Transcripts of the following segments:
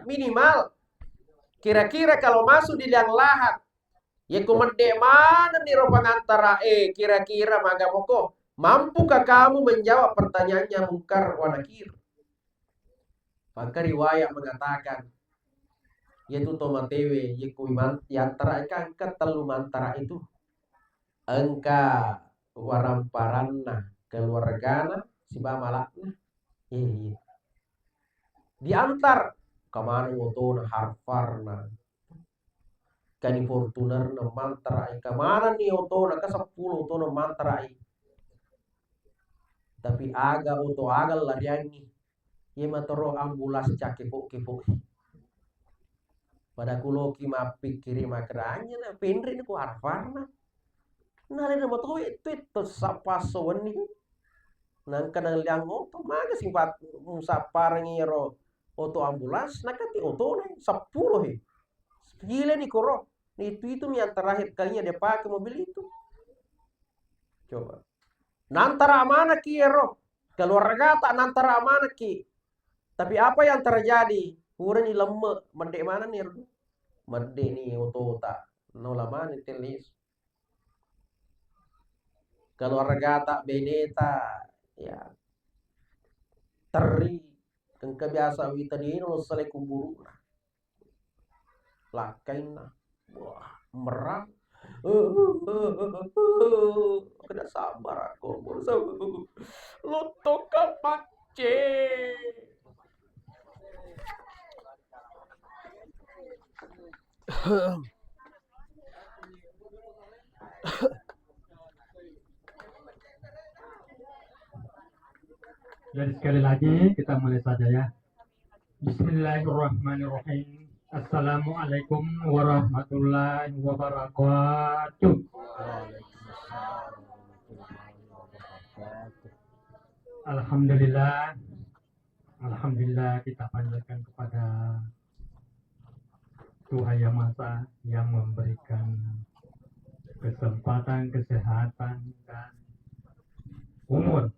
minimal. Kira-kira kalau masuk di liang lahat, ya kumede mana nih ro pangantara kira-kira magamoko. Mampukah kamu menjawab pertanyaannya Munkar wa Nakir? Maka riwayat mengatakan, yaitu tomatewe, yiku yantara ikan ketelu mantara itu engka waramparanna keluargana si bamalakna. Iya. Diantar kemana utona harfarna kani fortunarna mantara kemana nih utona ke 10 utona mantara. Tapi aga uto agal lah diangi. Ye matoro ambulas cakipuk-kipuk. Pada kulo ki mapikiri makranya na pendri ni ku harfarna. Nale na moto itu sapa sowani. Nang kanang liang oto maga sifat musapar ngiro oto ambulans nakati oto na 10 Gila nih koro. Itu yang terakhir kalinya dia pakai mobil itu. Coba. Nantara mana ki ero. Keluarga tak nantara mana ki. Tapi apa yang terjadi? Pura ni lemme. Mendek mana nih? Mendek nih oto tak. No lama nih telis. Keluarga tak beneta. Ya. Teri. Kan kebiasa wita di no selai kuburu. Lakain na. Wah, merah. Kena sabar aku. Lo toka pace. Jadi sekali lagi kita mulai saja ya. Bismillahirrahmanirrahim. Assalamualaikum warahmatullahi wabarakatuh. Alhamdulillah. Alhamdulillah kita panjatkan kepada Tuhan Yang Maha Esa yang memberikan kesempatan, kesehatan dan umur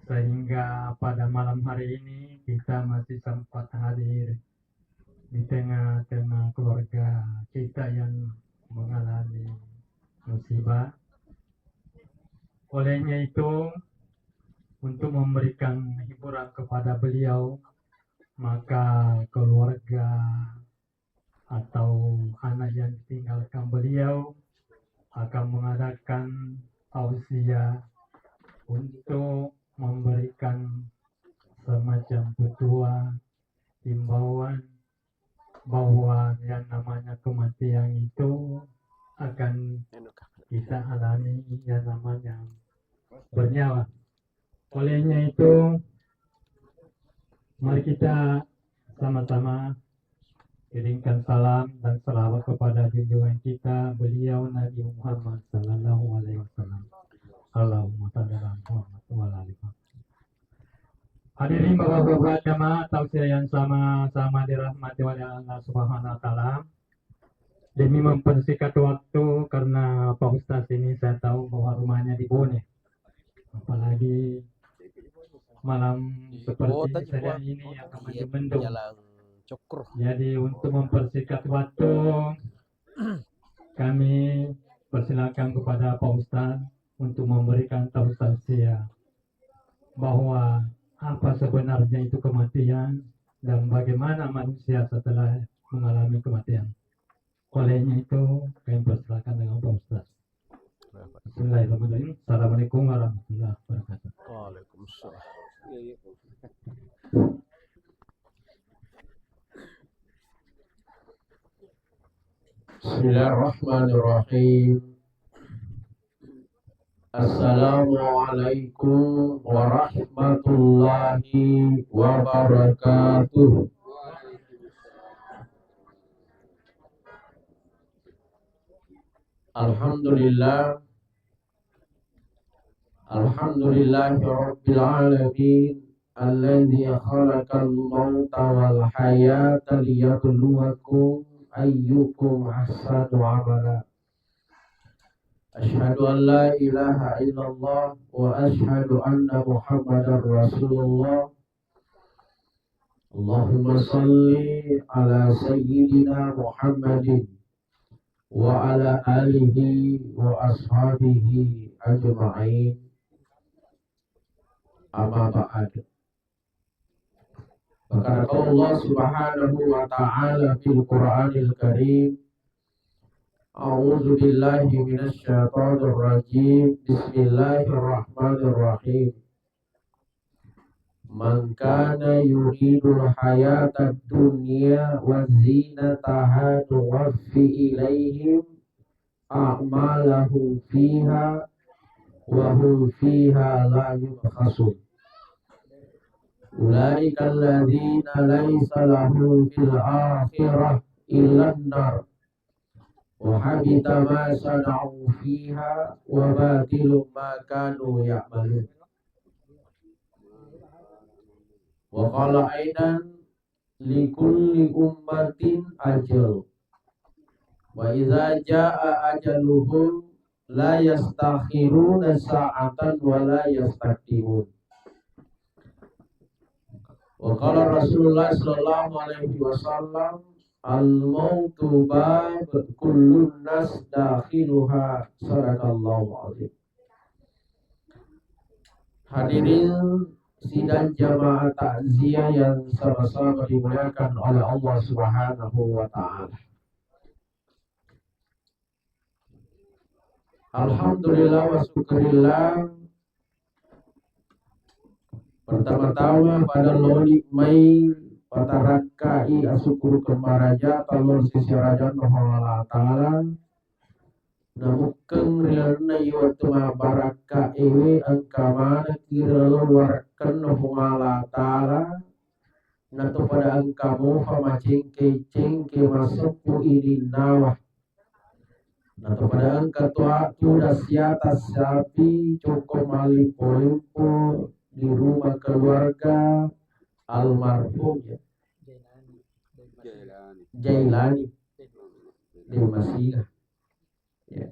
sehingga pada malam hari ini kita masih sempat hadir di tengah-tengah keluarga kita yang mengalami musibah. Olehnya itu, untuk memberikan hiburan kepada beliau, maka keluarga atau anak yang ditinggalkan beliau akan mengadakan tausiah untuk memberikan semacam petua, himbauan bahwa yang namanya kematian itu akan kita alami yang namanya bernyawa. Olehnya itu, mari kita sama-sama kirimkan salam dan salawat kepada junjungan kita beliau Nabi Muhammad Sallallahu Alaihi Wasallam. Allahumma shalli ala Muhammad wa ala ali Muhammad. Hadirin bapak-bapak jamaah tausiah yang sama-sama dirahmati oleh Allah Subhanahu wa taala. Demi mempersingkat waktu karena Pak Ustaz ini saya tahu bahwa rumahnya di Bone. Apalagi malam seperti saya ini akan mendung. Jadi untuk mempersingkat waktu kami persilakan kepada Pak Ustaz untuk memberikan tausiah bahwa apa sebenarnya itu kematian dan bagaimana manusia setelah mengalami kematian. Olehnya itu kami persilakan dengan Pak Ustaz. Bismillahirrahmanirrahim. Assalamualaikum warahmatullahi wabarakatuh. Waalaikumsalam. Bismillahirrahmanirrahim. Assalamualaikum warahmatullahi wabarakatuh. Alhamdulillah. Alhamdulillahi rabbil alamin. Alladzi khalaqal mauta wal hayata liyabluwakum ayyukum ahsanu amala. Asyhadu an la ilaha illallah wa asyhadu anna Muhammadar Rasulullah. Allahumma salli ala sayyidina Muhammadin wa ala alihi wa ashabihi ajma'in. Amma ba'd. Berkata Allah Subhanahu wa ta'ala fil Qur'anil Karim, A'udzu billahi minasy syaithanir rajim. Bismillahirrahmanirrahim. Man kana yuridul hayatad dunya wa zinataha nuwaffi ilaihim a'malahum fiha wa hum fiha la yubkhasun. Ulaika alladzina laysa lahum fil akhirah illa an-nar wa habita ma sana'u fiha wa batilu ma kanu ya'malun. Wa qala aidan likulli ummatin ajal wa idza jaa ajaluhum la yastakhiruna sa'atan wa la yastaqdimun. Wa qala Rasulullah sallallahu alaihi wasallam, al-mautu bab kullun nas dakhiluha. Sadaqallahu azim. Hadirin sidang jamaah takziah yang sama-sama dimuliakan oleh Allah Subhanahu wa ta'ala. Alhamdulillah wa syukurillah. Pertama-tama pada loli mai patarakai asyukur kemaraja talon sisi raja Allah ta'ala namukeng rilana iwatu baraka ewe angkamana kiralo warkan Allah ta'ala nato pada angkamu fama cengke masepu ini nawah nato pada angka tu dasyata sapi cukup malipo-lipo di rumah keluarga almarhum ya Jailani di Masih ya.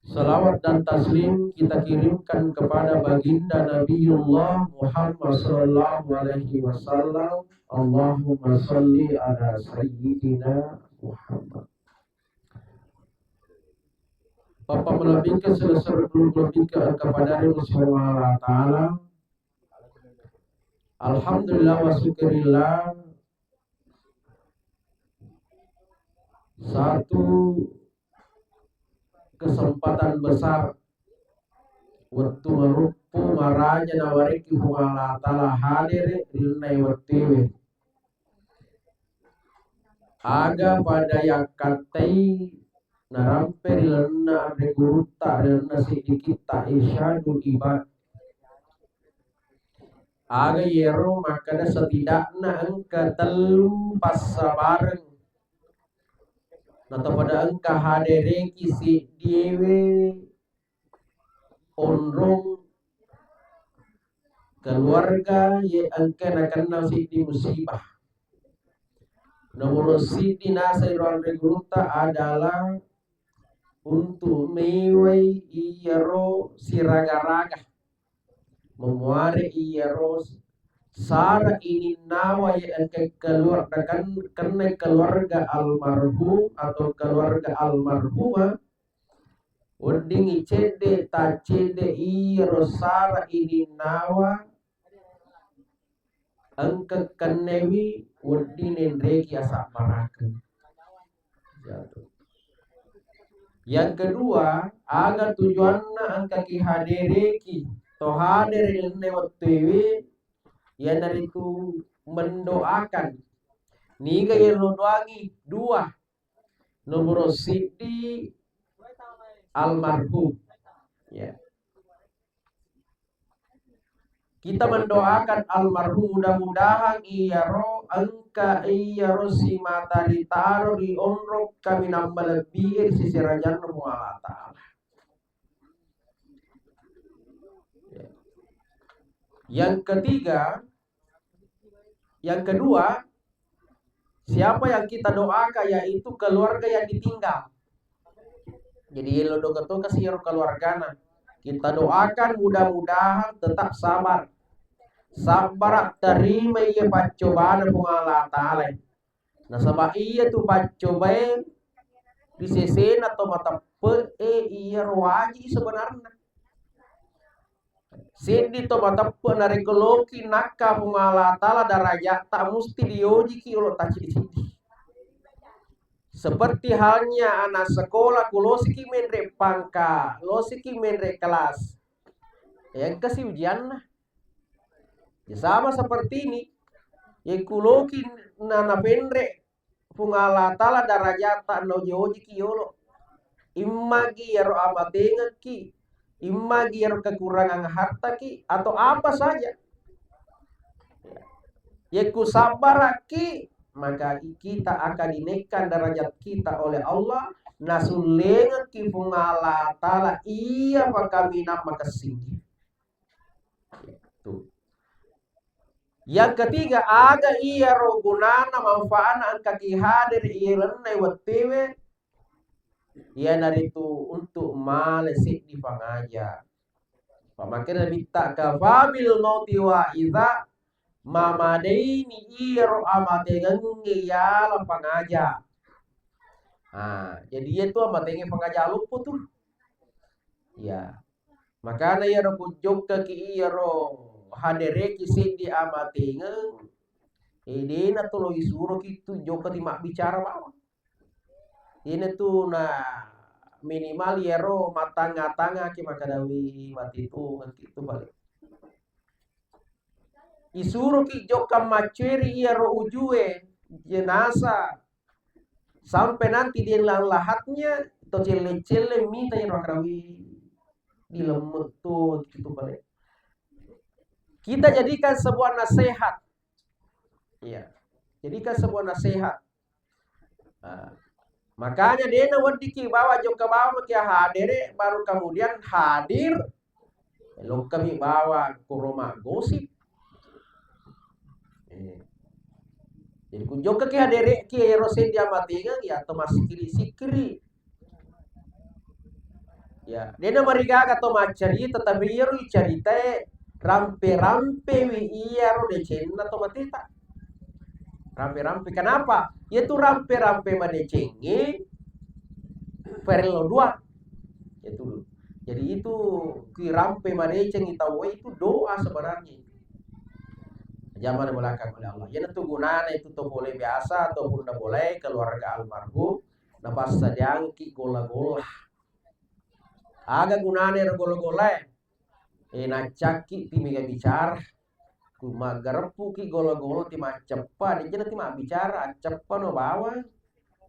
Salawat dan taslim kita kirimkan kepada baginda Nabiullah Muhammad sallallahu alaihi wasallam. Allahumma salli ala sayyidina Muhammad. Bapak melebihkan sebesar lebihkan kepada Allah Ta'ala. Alhamdulillah wa syukurillah. Satu kesempatan besar waktu merupu maranya nawariki Allah Ta'ala hadir ilnai wattiwi aga pada yakatai naramper lena abre guruta lena sidikita isyadul ibad aga yero makana setidakna engka telu pasabareng nata pada engka hadere kisi diewe onrong keluarga ye engka nakana sidi musibah. Nomor sidi nasa iran guruta adalah untuk mewai iyaro siraga-raga memuari iyaro sara ini nawa yang keluar karena keluarga almarhum atau keluarga almarhumah wading icede tacede iyaro sara ini nawa angka kenewi wadinin reki asak parakan jatuh. Yang kedua, agar tujuanna angka ki hadireki to hadir ilne wattewe ya dari itu mendoakan niga yang doangi dua nomor sidi almarhum ya. Kita mendoakan almarhum mudah-mudahan iyaro angka iyaro si matari taro di onrok kami nambah lebih di sisi rajan Allah Ta'ala. Yang kedua, siapa yang kita doakan yaitu keluarga yang ditinggal. Jadi lo doa kasih keluarga. Kita doakan mudah-mudahan tetap sabar sabar terima ia pacobaan pung Allah Ta'ala. Nah sabab iya tu pacobaan di sesen atau mata iya roaji sebenarnya. Sedi to mata nari koloki nakka pung Allah Ta'ala darajat tak musti dioji ki ulo taci di sini. Seperti halnya anak sekolah kulosiki menre pangka, losiki menre kelas. Yang kasih ujian lah. Ya sama seperti ini. Ya kuloki nana penre pung Allah Ta'ala darajat tak no joji ki yolo. Imagi yaro amatengan ki, imagi yaro kekurangan harta ki, atau apa saja. Ya ku sabar ki, maka kita akan dinaikkan derajat kita oleh Allah. Nasulengan ki pung Allah Ta'ala iya kami nama kesinggi. Yang ketiga aga iya ro gunana manfaana angka ki hadir iya lenai wattewe iya dari itu untuk malesik di pangaja. Pamakena bitta kafabil mauti wa idza mamadaini iro amatengan ngeyala pangaja. Nah, jadi itu amatengan pangaja lupu tuh. Ya. Makanya ya ro kujok ki iro hadere ki sidi amatengan. Ini na tuh lo isuro kitu joka ti mak bicara bawah. Ini tuh nah minimal yero matanga-tanga ki makadawi mati itu gitu balik. Isuro ki joka maceri yero ujue jenazah sampai nanti dia lahatnya atau cele-cele minta yero makadawi dilemut tuh gitu balik. Kita jadikan sebuah nasihat. Iya. Jadikan sebuah nasihat. Nah, makanya dia wadiki bawa jok ke bawah kia hadir baru kemudian hadir lalu kami bawa ke rumah gosip. Jadi kunjung ke hadir kia rosen dia matingan ya atau masih sikri. Ya, dia mariga atau macari tetapi iru cerita rampe-rampe wi iya ro de cenna atau matita. Rampe-rampe kenapa? Yaitu rampe-rampe madecengi perlo dua. Itu. Jadi itu ki rampe madeceng itawe itu doa sebenarnya. Zaman belakang oleh Allah. Ya itu gunanya itu tuh boleh biasa ataupun tidak boleh keluarga almarhum nafas sedang ki gola-gola. Aga gunanya gola-gola. Nacaki timiga bicara. Kuma garpu ki golo-golo ti macepa di jena ti ma bicara cepa no bawa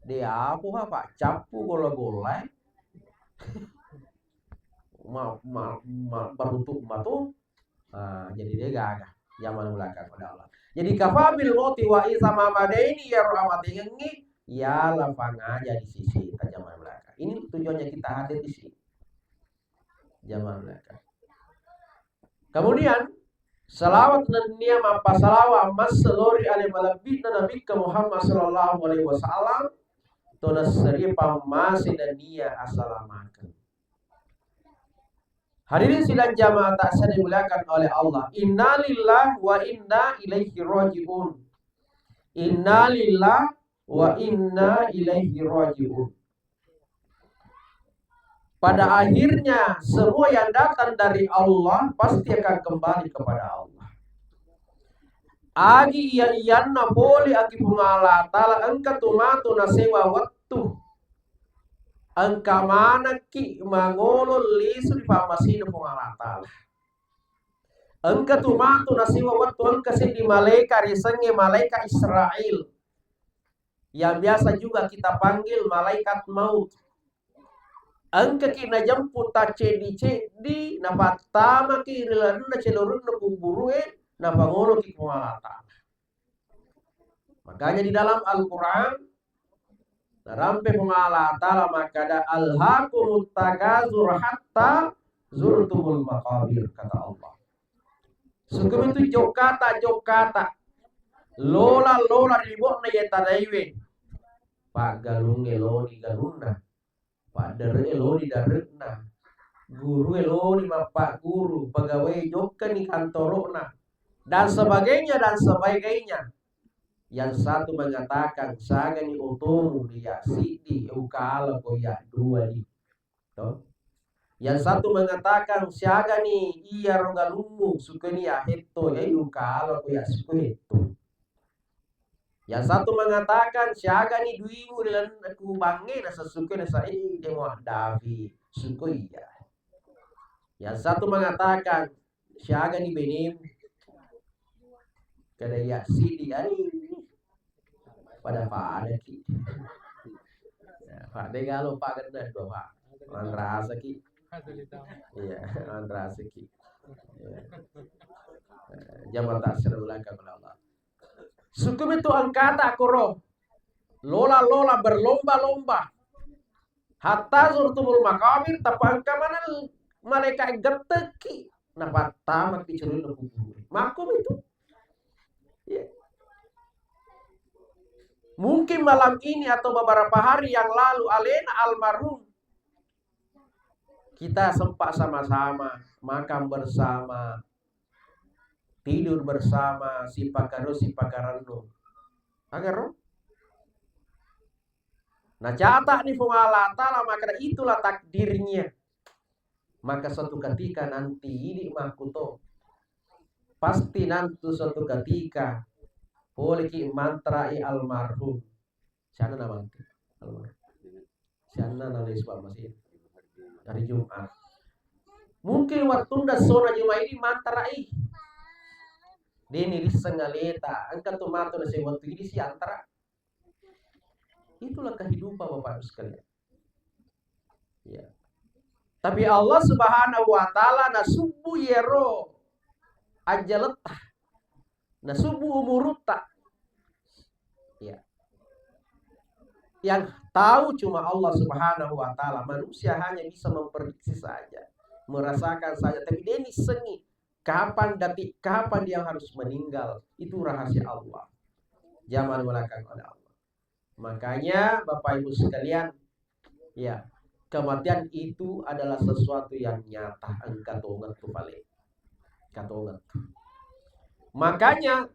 de apu ha pak capu golo-golo berutuk matu. Jadi dia gagah zaman belakang pada Allah. Jadi kafabil moti wa isa mamadaini ya rahmati ngi ya lapang aja di sisi kita zaman belakang. Ini tujuannya kita hadir di sini zaman belakang. Kemudian salawat dan niat apa salawat mas selori ale malabit na nabi ke Muhammad sallallahu alaihi wasallam toda seri pamasi dan niat assalamualaikum. Hadirin sidang jamaah tak saya dimuliakan oleh Allah. Innalillah wa inna ilaihi rajiun. Innalillah wa inna ilaihi rajiun. Pada akhirnya semua yang datang dari Allah pasti akan kembali kepada Allah. Agi iyanna poli aki pungala tala engka tumatu na sewa waktu. Engka mana ki mangolo lisu di pamasina pungala tala. Engka tumatu na sewa waktu engka di malaika risenge malaika Israel. Yang biasa juga kita panggil malaikat maut. Angka kina jemput ta cedi na patama ki rilan na celurun na kuburue na pangolo ki kumalata. Makanya di dalam Al-Quran na rampe kumalata maka ada alhaqumut takazur hatta zurtumul maqabir kata Allah. Sukum itu jokata lola ribut na yetadaiwe pak galunge loni galunna Pak dere lo di darekna, guru lo di bapak guru, pegawai joka di kantorona, dan sebagainya dan sebagainya. Yang satu mengatakan sagani otomu dia sidi ukala ko ya dua di. Toh. Yang satu mengatakan sagani iya rogalumu sukeni ya hetto ya ukala ko ya suku hetto. Yang satu mengatakan sagani duimu dan aku bange na sasuke na sa demo davi suku iya. Yang satu mengatakan sagani benim kada ya sidi ai pada pada ki pada galo pak ganda dua pak andrasa ki iya andrasa ki jaman tak serulaka Allah sukum itu angkata koro lola lola berlomba-lomba hatta zurtumul makabir tapangka mana mereka geteki na patama kicurul na kubur makum itu ya. Mungkin malam ini atau beberapa hari yang lalu alena almarhum kita sempat sama-sama makan bersama, tidur bersama, si pakarano. Agar nah catat nih Allah Ta'ala maka itulah takdirnya. Maka suatu ketika nanti ini makuto pasti nanti suatu ketika boleh ki mantrai almarhum. Sana nama almarhum. Sana nama isbal masih hari Jumat. Mungkin waktu nda sona Jumat ini mantrai. Deni risengaleta angkat tomato na sa waktu ini si antara. Itulah kehidupan Bapak sekalian. Ya. Tapi Allah Subhanahu wa taala nasubu yero ajaletah. Nasubu umuruta. Ya. Yang tahu cuma Allah Subhanahu wa taala. Manusia hanya bisa memprediksi saja, merasakan saja, tapi dia ini sengi kapan dia harus meninggal. Itu rahasia Allah. Jangan melakukan oleh Allah. Makanya Bapak Ibu sekalian, ya, kematian itu adalah sesuatu yang nyata. Katongan tu paling. Katongan. Makanya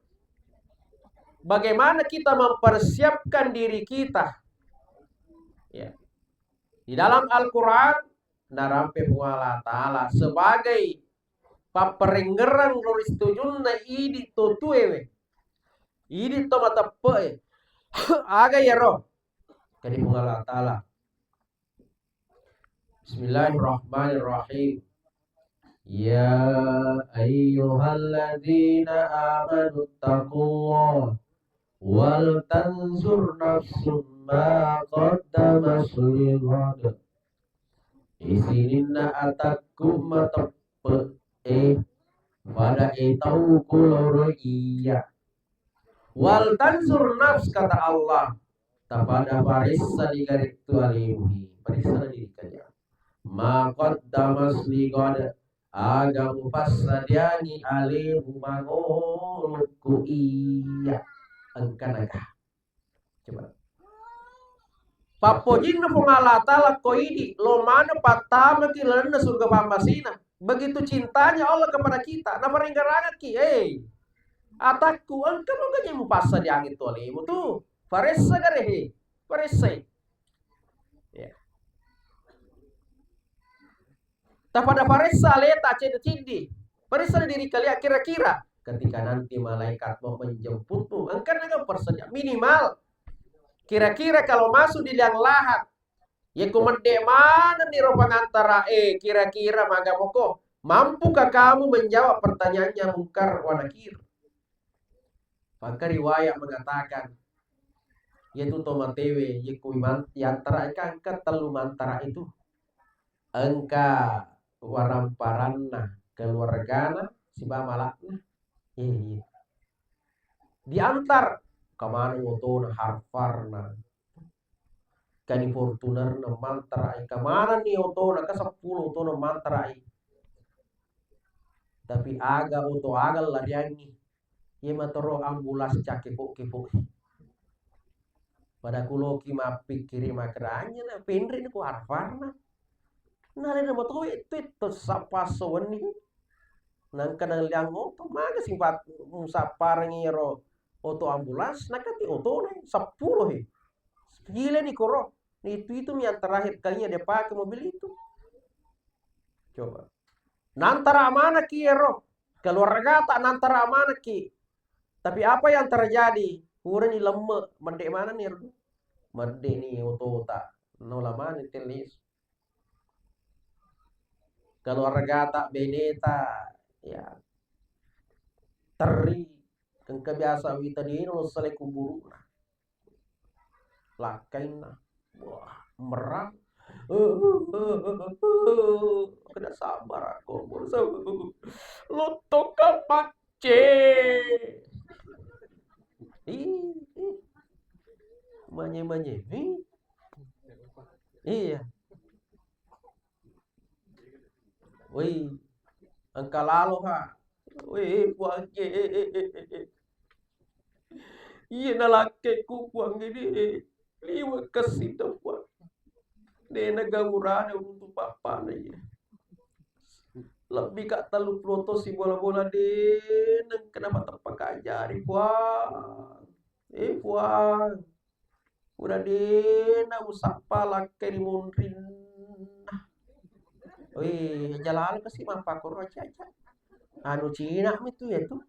bagaimana kita mempersiapkan diri kita? Ya. Di dalam Al-Quran, narampe Allah Ta'ala sebagai paperengerang loris tujunna idi totuewe. Idi to matape. Aga ya roh. Kadi Allah Ta'ala. Bismillahirrahmanirrahim. Ya ayyuhalladzina amanu taqullah wal tanzur nafsum ma qaddamas lighad. Isininna atakum matape pada tahu kuloro iya. Wal tanzur nafs kata Allah. Tapada parissa di garis tualimuhi. Parissa di kanya. Ma qaddamas lighad. Agam pasadiani alimu mangolku iya. Angkanaga. Coba. Papojin na pungalatala ko ini. Lomano patama kilan na surga pamasina. Begitu cintanya Allah kepada kita. Na maringgarangan ki. Atakku. Angka mo ganyan mo pasa di angit to alimu tu. Paresa garehe. Paresa. Ya. Tapada paresa leta cindi. Paresa diri kalian kira-kira. Ketika nanti malaikat mau menjemputmu. Angka naga persedia. Minimal. Kira-kira kalau masuk di liang lahat. Ya kumende mana nih ropang antara kira-kira magamoko. Mampukah kamu menjawab pertanyaannya Munkar wa Nakir? Maka riwayat mengatakan. Yaitu tomatewe. Yiku yantara ikan ketelu mantara itu. Engka waramparanna keluargana si bamalakna. Iya. Diantar kemana ngotona harfarna kani fortunarna mantarai kemana nih otona ke 10 otona mantarai tapi aga oto agal lariangi ye matoro ambulas cakepok-kepok pada kuloki mapikiri makranya na pendrin ku harfarna nalena motowe itu sapa sowani Nang kanang liang oto maga sing pat sa parangiro oto ambulans nakati oto na 10 he. Gila nih koro. Itu yang terakhir kalinya dia pakai mobil itu. Coba. Nantara mana ki ero? Keluarga tak nantara mana ki. Tapi apa yang terjadi? Pura ni lemah. Mendek mana nih ero? Mendek nih oto tak. No lama nih telis. Keluarga tak beneta. Ya. Teri. Kan kebiasa wita di no sale kuburu. Lakain nah. Wah, merah. Kena sabar aku. Lo toka pace. Manye. Iya. Wih, angka lalu ha. Wih, buangnya. Iya nalake ku buang ini. Liwa kasih tuh buang. Nena gaurana untuk papa na iya. Lebih kak telu ploto si bola-bola den kenapa terpakajari buang. Buang. Udah dena usapa lake di mundrin. Wih, jalan kasih mapa koro aja. Anu Cina itu ya tuh.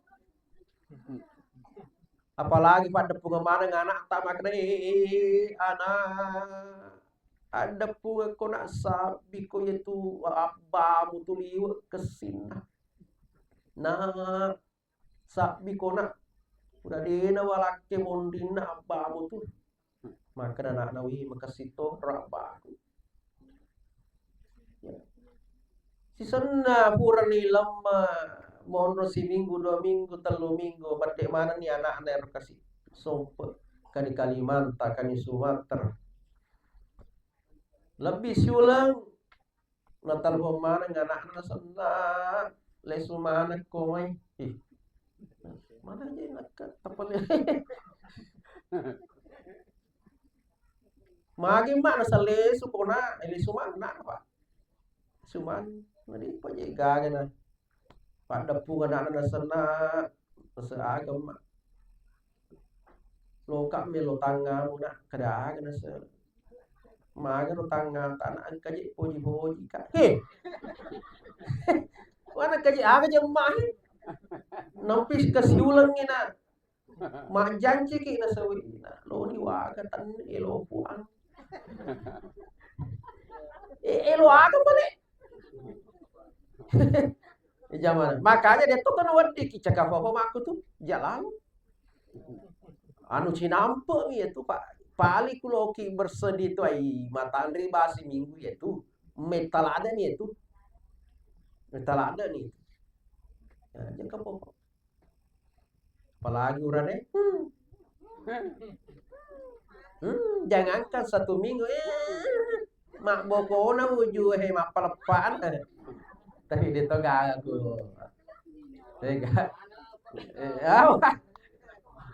Apalagi pada pengemana anak tak makna anak ada pun ko nak sabi ko itu abba mutu liwa kesina. Nah, sabi ko nak udah dina walake mondina abba mutu. Maka anak nawi makasito rabba. Ya. Si senna pura ni lama mohon si minggu 2 minggu 3 minggu berdek mana nih anak anak kasih sompe kani Kalimantan kani Sumatera lebih siulang natal mana anak senna lesu mana komai mana aja nak tapal magi mana salesu kona lesu mana apa suman nadi pajegaga na pada punga anak senna seagam lo kak melo tanga muna kada kana se maga no tanga tanah kaji poji kak wana kaji aga jam mah nampis kasiulang ina ma janji ki na sawi na lo ni waga tan elo puang elo aga balik zaman makanya dia tuh kan wedi ki cakap apa aku tuh jalan anu cinampe itu pak pali kuloki bersedih tuh ai matandri basi minggu itu metal ada nih itu metal ada nih ya, jangka pokok apalagi urane jangankan 1 minggu mak bokona uju mak pelepaan tapi dia tuh gak aku dia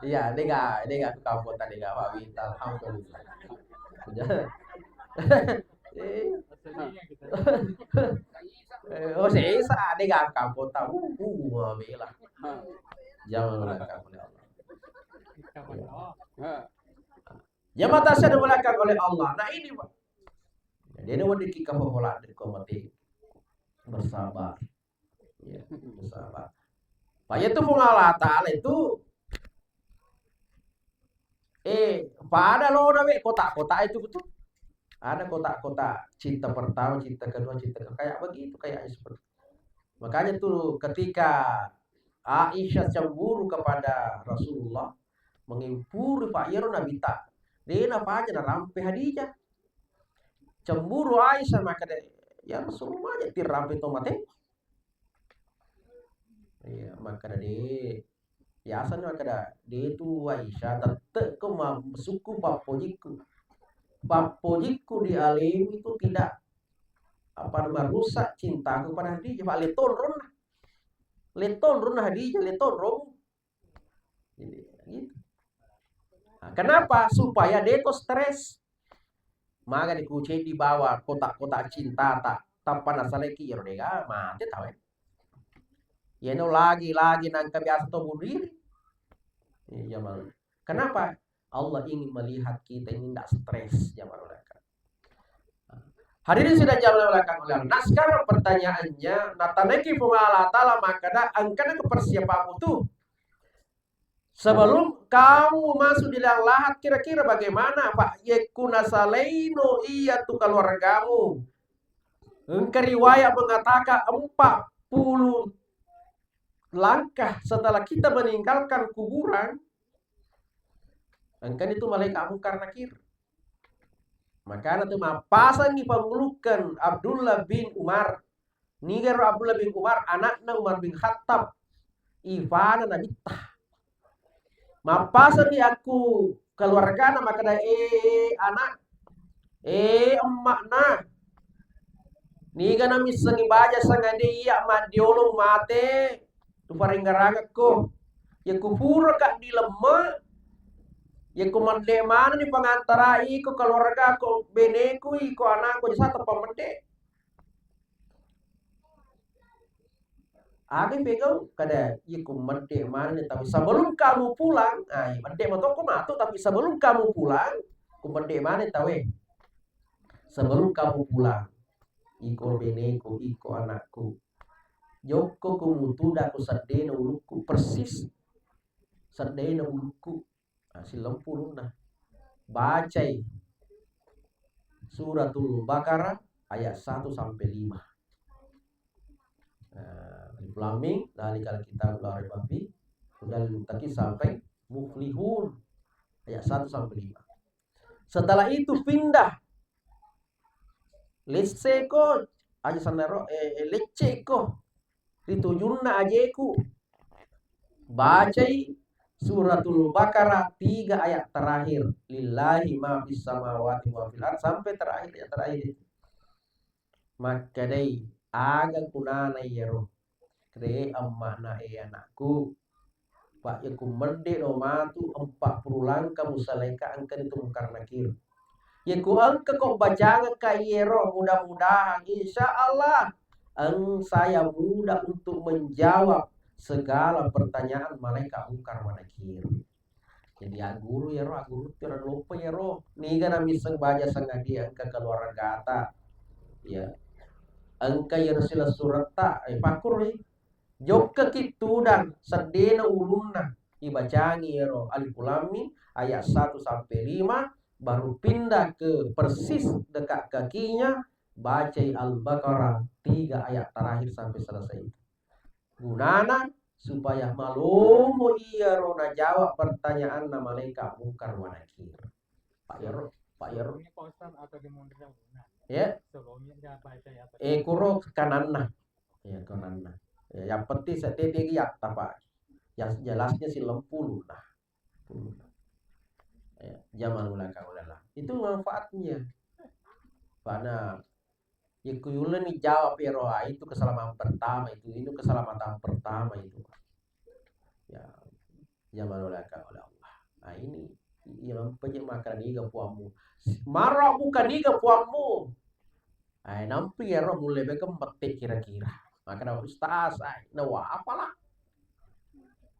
iya, dia nggak ke kampung tadi nggak Pak Wita, alhamdulillah. Oh sisa, dia nggak ke kampung tahu, bilang. Jangan belakang oleh Allah. Jamaah tasyad belakang oleh Allah. Nah ini Pak. Dia ini wadi kika pola dari komati bersabar, ya, bersabar. Pak itu pengalah Ta'ala itu pada lo nawe kotak-kotak itu betul. Ada kotak-kotak cinta pertama, cinta kedua, cinta kayak begitu kayaknya seperti. Makanya tuh ketika Aisyah cemburu kepada Rasulullah mengimpuri Pak Yero Nabi tak. Dia apa aja rampe Hadijah. Cemburu Aisyah maka ya Rasulullah aja tirampe tomate. Iya, maka dia ya asalnya kada dia tu Aisyah tetap ke suku papojiku di alim itu tidak merusak cinta kepada Hadijah Pak leton run Hadijah leton rom gitu. Nah, kenapa supaya dia itu stres maka dikucai di bawah kotak-kotak cinta tak tanpa nasaleki ya dega mati tahu ya Ya no lagi nang kebiasa to bunuh diri. Ya malu. Kenapa? Allah ingin melihat kita ini tidak stres ya malu. Hadirin sudah jawab belakang ulang. Nah sekarang pertanyaannya, nataneki Allah Ta'ala maka angkana kepersiapanmu tuh. Sebelum kamu masuk di dalam lahat, kira-kira bagaimana Pak? Yekuna saleino iya tuh keluargamu. Engkau riwayat mengatakan 40 langkah setelah kita meninggalkan kuburan, engkau itu malaikat mungkar nakir. Maka itu pasang di pemulukan Abdullah bin Umar. Niger Abdullah bin Umar, anaknya Umar bin Khattab. Ivana nabitah. Mapasan di aku keluarga nama kada anak emak na. Niga nami sangi baja sangade iya mat diolong mate. Tu paringgaraga ko. Ya kupura kak di lemah. Ya kumande mana ni pangantara iko keluarga ko beneku iko anakku jasa pamende. Agi pegang kada iku mende mana tapi sebelum kamu pulang, mende matoko matu tapi sebelum kamu pulang, ku mende mana tahu sebelum kamu pulang, iko beneku iko anakku. Joko kumutuda ku sadena uluku persis sadena uluku. Silempul nah. Bacai suratul Baqarah ayat 1 sampai 5. Flaming dari kalau kita lari babi udah tadi sampai muflihun ayat 1 sampai 5. Setelah itu pindah leceko aja sanaro leceko ditujunna ajeku bacai suratul Baqarah 3 ayat terakhir lillahi ma fis samawati wa fil ardh sampai terakhir ayat terakhir. Maka dai aga kunana yero kre amana anakku Pak yaku mende no matu 40 langkah musalaika angka itu mungkar nakir. Yaku angka kok bacaan kayero mudah-mudahan insya Allah saya mudah untuk menjawab segala pertanyaan malaikat mungkar nakir. Jadi aguru ya roh aguru tidak lupa ya roh. Niga nami sang baca sangadi angka keluar gata. Ya. Angka ya Rasulullah surata pakur nih. Jokka kitu dan sedena ulunna ibacangi ero alif lam mim ayat 1 sampai 5 baru pindah ke persis dekat kakinya baca Al-Baqarah 3 ayat terakhir sampai selesai. Gunana supaya malumu iya rona jawab pertanyaan nama malaikat mungkar wa nakir. Pak Yaro. Ini postan atau di mundur Ya. sebelumnya dia baca apa? Kuro kananna. Ya kananna. Ya, yang penting saya giat apa? Yang jelasnya si lempul nah. Ya, zaman ulaka ulala. Itu manfaatnya. Pada Yekuyulan jawab ya roh itu keselamatan pertama itu keselamatan pertama itu. Ya, zaman ulaka oleh Allah. Nah ini yang makan iga puamu. Marah bukan iga puamu. Nampi ya roh mulai bekempetik kira-kira. Maka na ustaz na apalah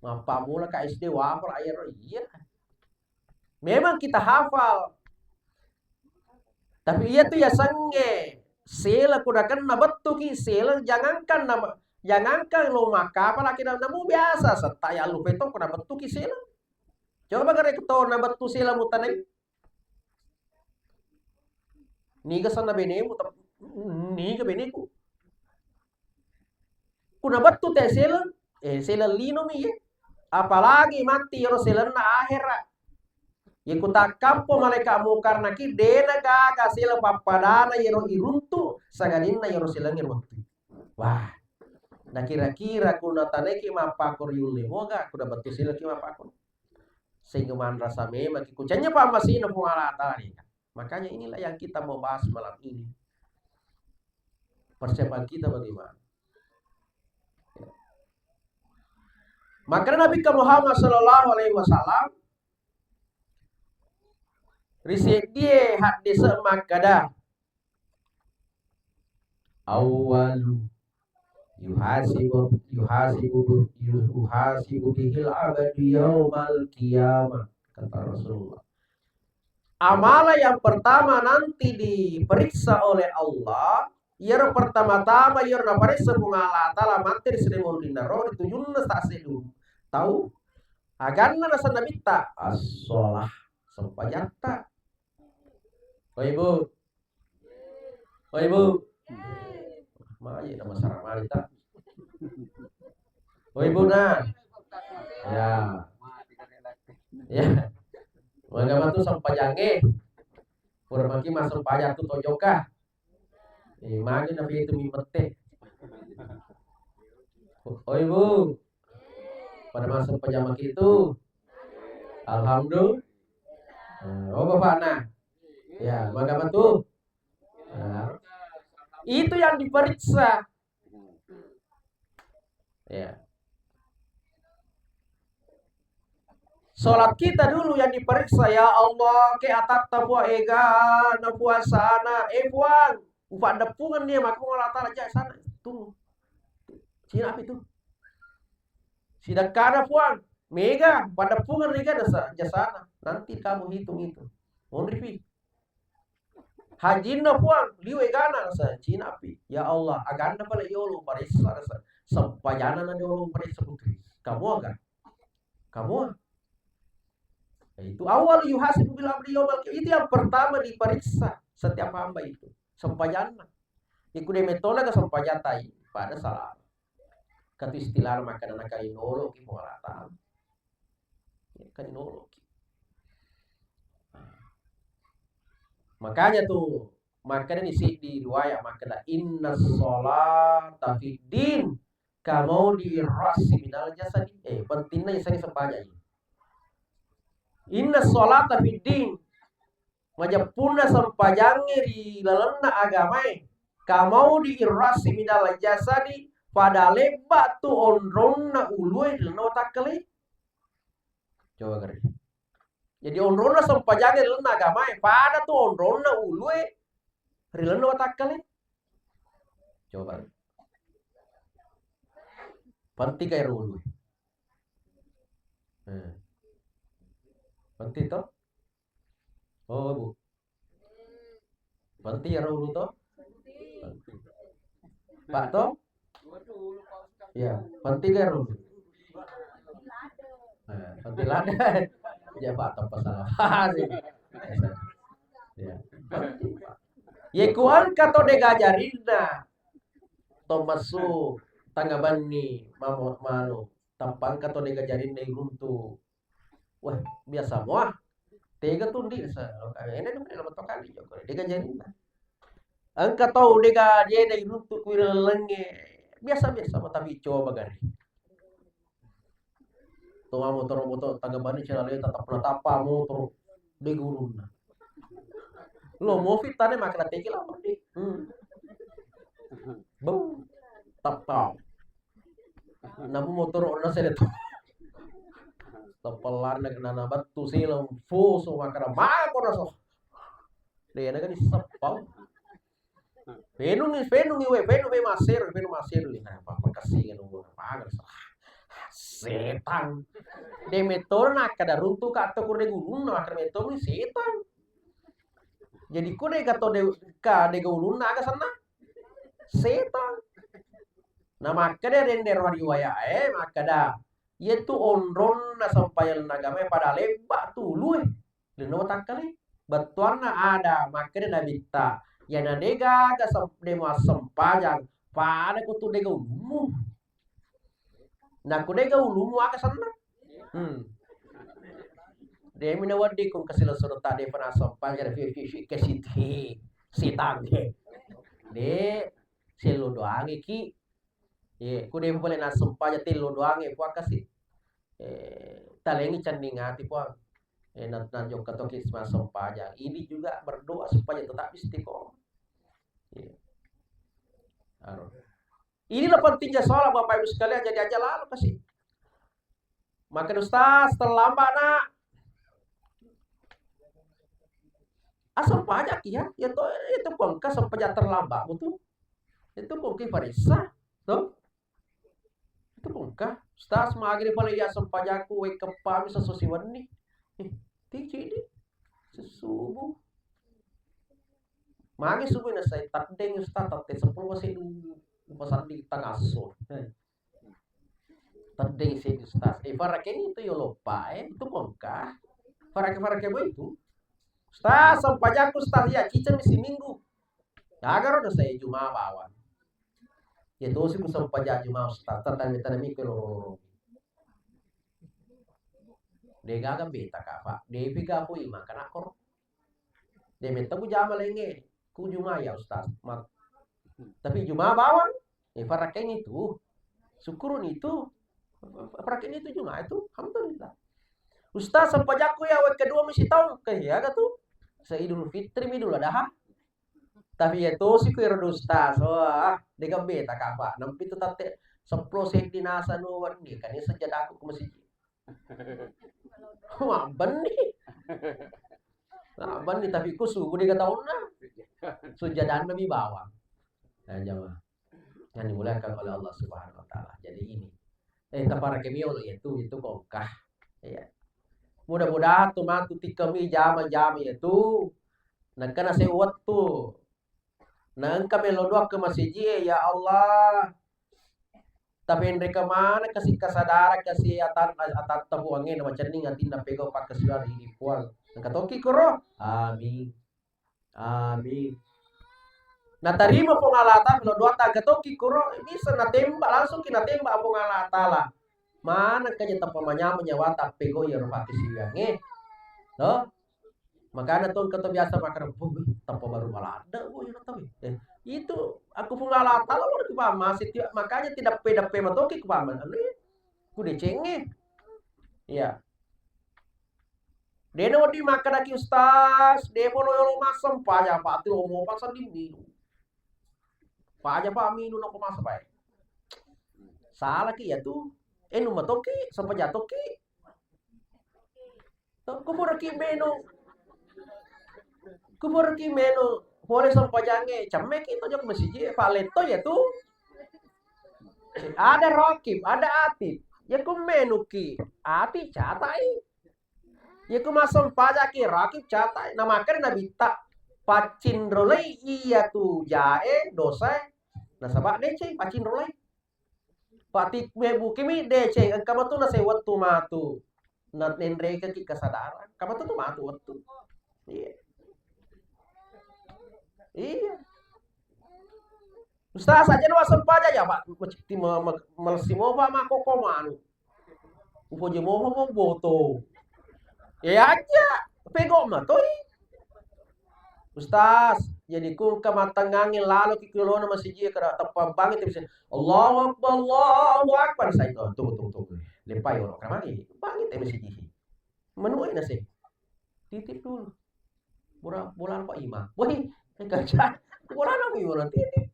ngapa mula ka SD wafal air iya memang kita hafal tapi iya tuh ya sange sela kudakan na betu ki sela jangankan lo maka apa lagi namu biasa setaya lu peto kuna betu ki sela coba gare keto na betu sela mutanai niga sana benemu niga beneku kuna batu teh selen lino mi apalagi mati yoro selen na akhirat Iku takampo malaikat mungkar naki dena gaga sila papadana yero iruntu sagadina yero silang iruntu wah na kira-kira kuna taneki mapakor yule moga kuda batu sila ki mapakor sehingga man rasa memang kucanya pa masino pengalata makanya inilah yang kita mau bahas malam ini persiapan kita bagaimana. Maka Nabi Muhammad Sallallahu Alaihi Wasallam riset dia hadis makada awalu yuhasibu bihil abadu yaumal qiyamah, kata Rasulullah. Amalan yang pertama nanti diperiksa oleh Allah, yang pertama-tama yang diperiksa Allah Ta'ala materi sedemon dinaro ditujunna tak sedu. Tahu? Aganna nasa nabita as-sholah sampajata. Oh ibu. Oh ibu. Maja nama saramarita. Oh ibu nah. Ya. Ya. Magama tu sampajange. Purmaki masuk pajak tu tojoka. Magi nabi itu mimete. Oh ibu. Pada masa pajama itu. Alhamdulillah. Oh bapak nah. Ya, magama tu. Nah, itu yang diperiksa. Ya. Sholat kita dulu yang diperiksa, ya Allah, ke atat tabua ega na puasana buang ufak depungan dia maka Allah Ta'ala aja sana tuh Cina apa itu sidakana puang mega pada pungan liga jasana nanti kamu hitung itu monripi hajinna puang liwe gana sa Cina api ya Allah aganda pala yolo parisa sa sampayana na yolo parisa putri kamu agak kamu itu awal yuhasibu bil abdi yaumal qiyamah, itu yang pertama diperiksa setiap hamba itu sampajana ikude metola ka sampajatai pada salah katu istilah makanan kainolo ki morata kainolo makanya tuh makanya di riwayat makanya inna sholata fid din kamau dirasi minal jasadi pentingnya saya sampajai inna sholata fiddin majapuna sampajangi di lalana agamai kamau di irasi minal jasadi pada lebat tu onronna ulue di lalana takali coba kali jadi onronna sampajangi di lalana agamai pada tu onronna ulue di lalana takali coba kali penting kaya ulue Penting toh? Oh bu. Penting ya dulu toh? Pak toh? Ya, penting ya dulu. Penting lada. Ya Pak toh salah sih. Ya, penting Pak. Ye kuan kato de gajarinna. Tomasu tanggabani manu tampang kato de gajarinna runtu. Wah, biasa muah. Tega tuh di ini dong dalam kali joko. Dega jadi. Angka tahu dega dia dari runtuk wirelenge. Biasa-biasa tapi coba gari. Tuh motor tanggabani celale tetap penatapa motor dega urunna. Lo mau fitane makna tegi lah perdi. Bau. Tap. Namu motor ona sele tuh. Tepelan na batu silang fuso makara mako na so de na gani sapau penu masero li apa makasih ngano pagar sa setan de metor na kada runtu ka to kurde gurun na makara metor ni setan jadi ko de kato de gurun na aga sana setan na makada render wariwaya makada yaitu onron na sampayan nagame pada lembak tu lueh leno takali batuanna ada makanya nabita ya na dega ga demo sampajang pada kutu dega ulumu na ku dega ulumu aga sanna de mina wadi kung kasila surta de pana sampajang fi kesiti sitang de selo doangi ki ku de boleh na sampaja telo doangi ku akasi talengi candingati puang nanjong katokis masuk pajak ini juga berdoa supaya tetap istiqomah inilah pentingnya sholat Bapak Ibu sekalian jadi aja lalu kasih maka Ustaz terlambat nak asal pajak ya itu pengkas pajak terlambat betul itu mungkin parisa tuh Itu kah? Ustaz magri pala ya sampajaku we kapami sa susiwan ni. Tici di sesubu. Magi subu na say tadeng ustaz tatte 10 kasi pasal di tangaso. Tadeng si ustaz. Para kini itu yo lupa itu kah? Para ba itu? Ustaz sampajaku ustaz ya cicen si minggu. Agar udah saya cuma bawan. Ya dosi ku sampaja cuma ustaz tanami ko loro. De gaga beta ka pa. De piga po ima kana kor. De menta ku jama lenge. Ku juma ya ustaz. Tapi juma bawang. Farakin itu. Syukurun itu. Farakin itu juma itu. Alhamdulillah. Ustaz sampajaku ya wek kedua mesti tahu kaya ga tuh. Sa Idul Fitri Idul Adha. Tapi ya dosi ku iro ustaz. Wah, de gaga beta ka pa. Nampi tu tate 10 senti nasa no warni kan ya sajadaku ku masjid. Wah, bani. Nah, bani tapi ku subuh dia tahun na. Sujadaan Nabi bawang. Nah, jamaah. Yang dimuliakan oleh Allah Subhanahu wa taala. Jadi ini. Para kemiol itu kongkah. Ya. Mudah-mudahan tu matu tikami jama-jama itu. Nangkana sewat tu. Nangka melodok ke masjid ya Allah. Tapi mereka mana kasih kesadaran kasih atat tabuangin macam ni ngatin na pego pak kesuar ini pual. Katoki koro. Amin. Amin. Nah terima pengalatan lo dua katoki koro bisa na tembak langsung kena tembak pengalatan lah. Mana kaya tapamanya menyawat pego ya pak kesuar Loh. Makanya tuh kata biasa makan tanpa baru malada itu aku pengalatan lah udah kepama makanya tidak peda matoki kepama aku decenge ya dia mau dimakan lagi ustaz dia mau lo masam paja pak tuh mau pasal di minum paja pak minum aku masam pak salah ki ya tuh nu matoki sampai jatuh ki aku mau lagi menu kubur ki menu boleh sampajange cemek itu jok masjid paleto ya tuh ada rokib ada atip ya ku menu ki ati catai ya ku masam pajaki rokib catai nah makan nabi tak pacin rolai iya tuh jae dosa nah sabak dece pacin rolai patik mebu kimi dece kamu tuh nase waktu matu nat nendre ke kesadaran kamu tuh matu waktu iya iya. Ustaz aja nu asam paja ya Pak. Ti malsimo pa ma koko manu. Upo je mo boto. Ya aja. Pego ma toy. Ustaz, jadi ku kamatangangin lalu ki kulo na masjid kada tapambangit bisa. Allahu Akbar sa ito. Tunggu. Lepay oro kamari. Bangit masjid. Menuin na sih. Titip dulu. Bulan Pak Ima. Woi, kerja wala na mo yun tini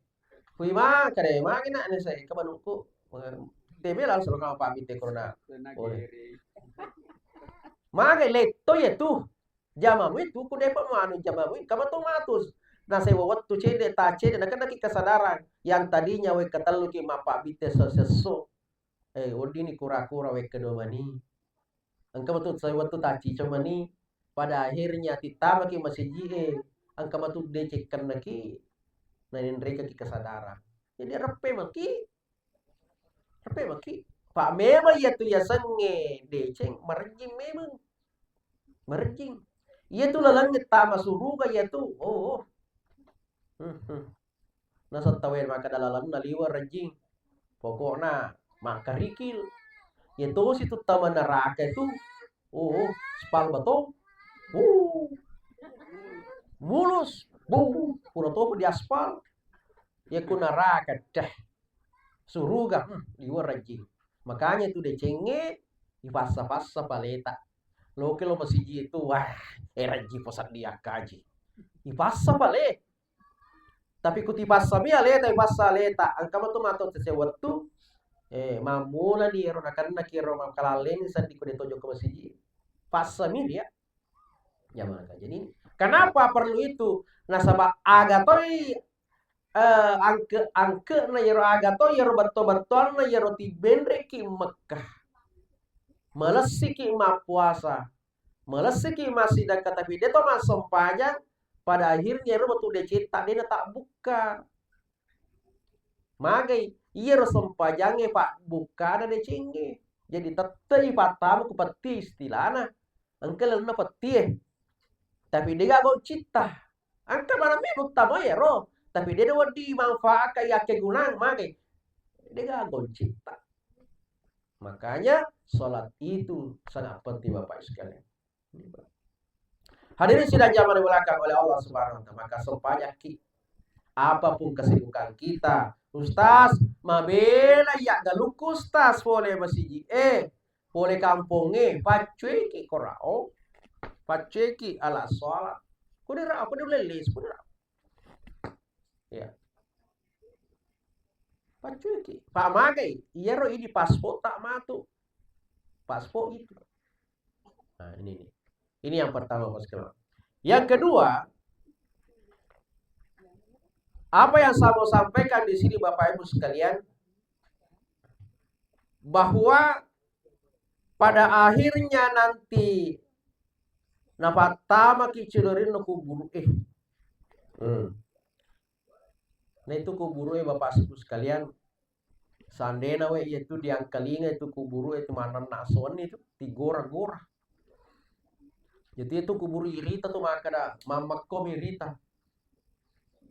kuima kare magina ni say kabanuko tebe lang solo ka pamite corona magay letto yetu jama mo itu ku depa mo anu jama mo kamatong matus na say wawat tu cede ta cede na kanaki kesadaran yang tadinya we katalu ki mapabite seseso odi ni kura-kura we kedomani angka betul say watu taci comani pada akhirnya titama ki masjid ang kamatug decek kan naki na mereka ki kesadaran jadi repe maki pak memang ya tu ya senge deceng merjing memang merjing iya tu lalang tama suruga ya tu nasa tawen maka dalalan naliwa rejing pokoknya maka rikil ya tu si tu tama neraka itu spal bato mulus pura topo di aspal ya kuna raka dah suruga liwa rajin makanya itu decenge di fasa paleta lo ke lo masih itu wah raji posat dia kaji di fasa pale tapi kuti fasa mi aleta di fasa aleta angka tu mato sesewatu mamula di ero nakan nakiro makalalen sandi ko dito joko masih fasa mi dia ya maka jadi kenapa perlu itu? Nasabah agatoi angke na yero agato yero beto-beton na yero tibendre ki Mekah. Melesi ki ma puasa. Melesi ki masih dekat tapi dia to mas sempanya pada akhirnya yero betul dia cetak dia tak buka. Magai yero sempajange pak buka ada de cingge. Jadi tetei patamu ku peti istilahna. Angke lena peti tapi dia gak cita. Angka mana me bukta mo yero. Tapi dia dapat dimanfaatkan ya kegunaan makai. Dia gak cita. Makanya sholat itu sangat penting Bapak sekalian. Hadirin sidang jamaah dimulakan oleh Allah Subhanahu wa taala. Maka supaya apapun kesibukan kita, Ustaz, mabela ya galuku Ustaz boleh masjid boleh kampungnya, pacueki korao, pacueki ala sholat. Kudira aku boleh les, kudira. Ya. Pacueki, Pak Magai, iya ini paspor tak matu. Paspor itu. Nah, ini. Ini yang pertama, Mas Kemal. Yang kedua, apa yang saya mau sampaikan di sini Bapak Ibu sekalian, bahwa pada akhirnya nanti nafatama kiculorin no kuburu Nah itu kuburu Bapak Ibu sekalian, sandena we itu diangkalinga itu kuburu itu mana nason itu digora-gora. Jadi itu kuburu irita tuh makada mamakom irita.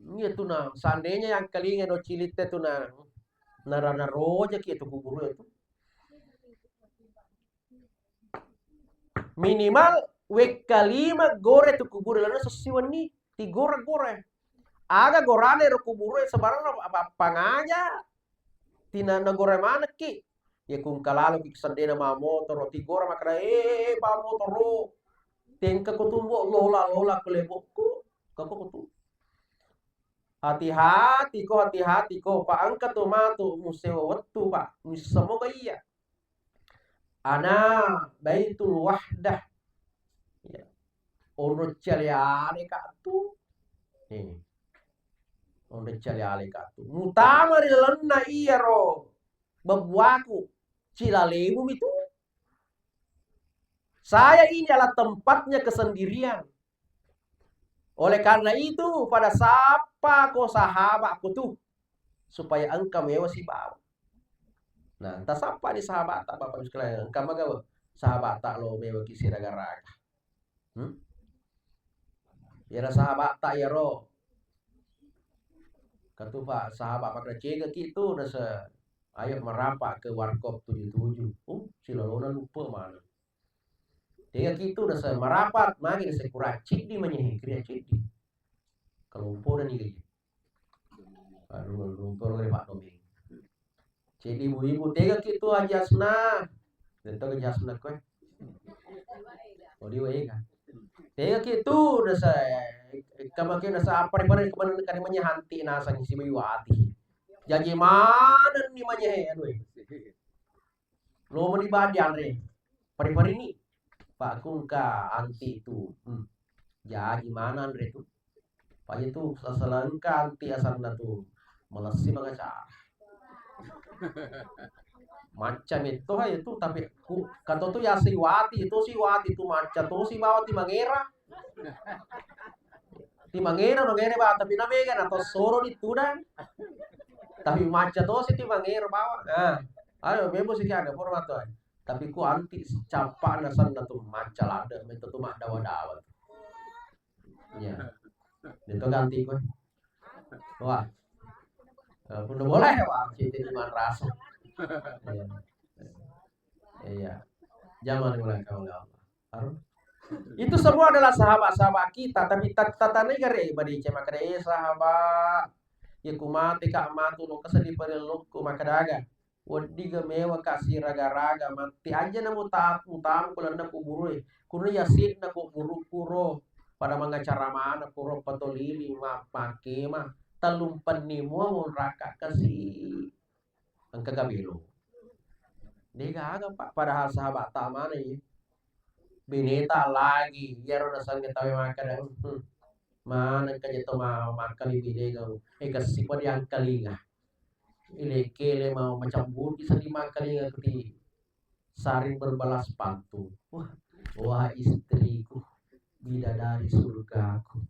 Ini tuh nah seandainya yang kalinga no cilite tuh nah narana roja ki itu kuburu itu. Minimal wek kalima gore tu kuburu lana sesiwan ni tigora-gora. Aga gorane ro kuburu sebarang apa pangaja. Tina negara mana ki? Ya kung kalalo ki sandena ma motor tigora makada pa motor ro. Tengka kutumbo lola kelebokku. Kako kutu. Hati-hati ko Pak angkat tu matu museo wetu Pak. Semoga iya. Ana baitul wahdah. Ya. Urut caliale katu. Nih. Urut caliale katu. Mutama di lena iya ro. Bebuaku. Cilalemu itu. Saya ini adalah tempatnya kesendirian. Oleh karena itu, pada sapa ko sahabatku tuh, supaya engkau mewa si bawa. Nah, entah sapa di sahabat tak Bapak sekalian, engkau magawa sahabat tak lo mewa kisi raga-raga. Ya sahabat tak ya ro. Katu Pak, sahabat makna cega gitu, nasa ayo merapak ke warkop 77. Si Lolona lupa mana. Dia gitu udah saya merapat, makin saya kurang cidi menyehi kriya cidi. Kalau umpur dan ini, aduh umpur oleh Pak Toming. Cidi ibu-ibu tega gitu aja sana, dan tahu jasna kau. Oh dia kan. Tega gitu udah saya, kemakin udah saya apa yang kemarin kan menyehanti nasa ngisi biwati. Jadi mana nih menyehi aduh. Lo mau dibadian re, pari-pari ini. Pak Kungka anti itu ya gimana Andre itu Pak itu seselengka anti asana tuh melesi mengacar macam itu tapi kata tuh ya siwati itu macam tuh si bawa timangera ba tapi namanya atau soro itu dan tapi macam tuh si timangera bawa nah ayo bebo sih ada format tuh tapi ku anti capak nasan tuh macal ada itu tuh mak dawa-dawa ya itu ganti ku wah udah boleh wah cinta cuma rasa iya jangan mulai kau Allah itu semua adalah sahabat-sahabat kita tapi tata negara badi cema kada sahabat ya kumati kak matu lo kesedi perlu ku makadaga wadiga mewa kasih raga-raga mati aja na mutam kulan na kuburu kuno yasin na kuburu kuro pada mengacara mana kuro patolili make mah talumpan ni mo raka kasih angka gabilo dega aga Pak padahal sahabat tamane bineta lagi yaro nasan kita makadang Mana kanya to makali binegaw. Kasi pa di ang kalinga. Ile mau macam budi sa di makalinga kuti saring berbalas pantun. Wah istriku, bidadari surgaku.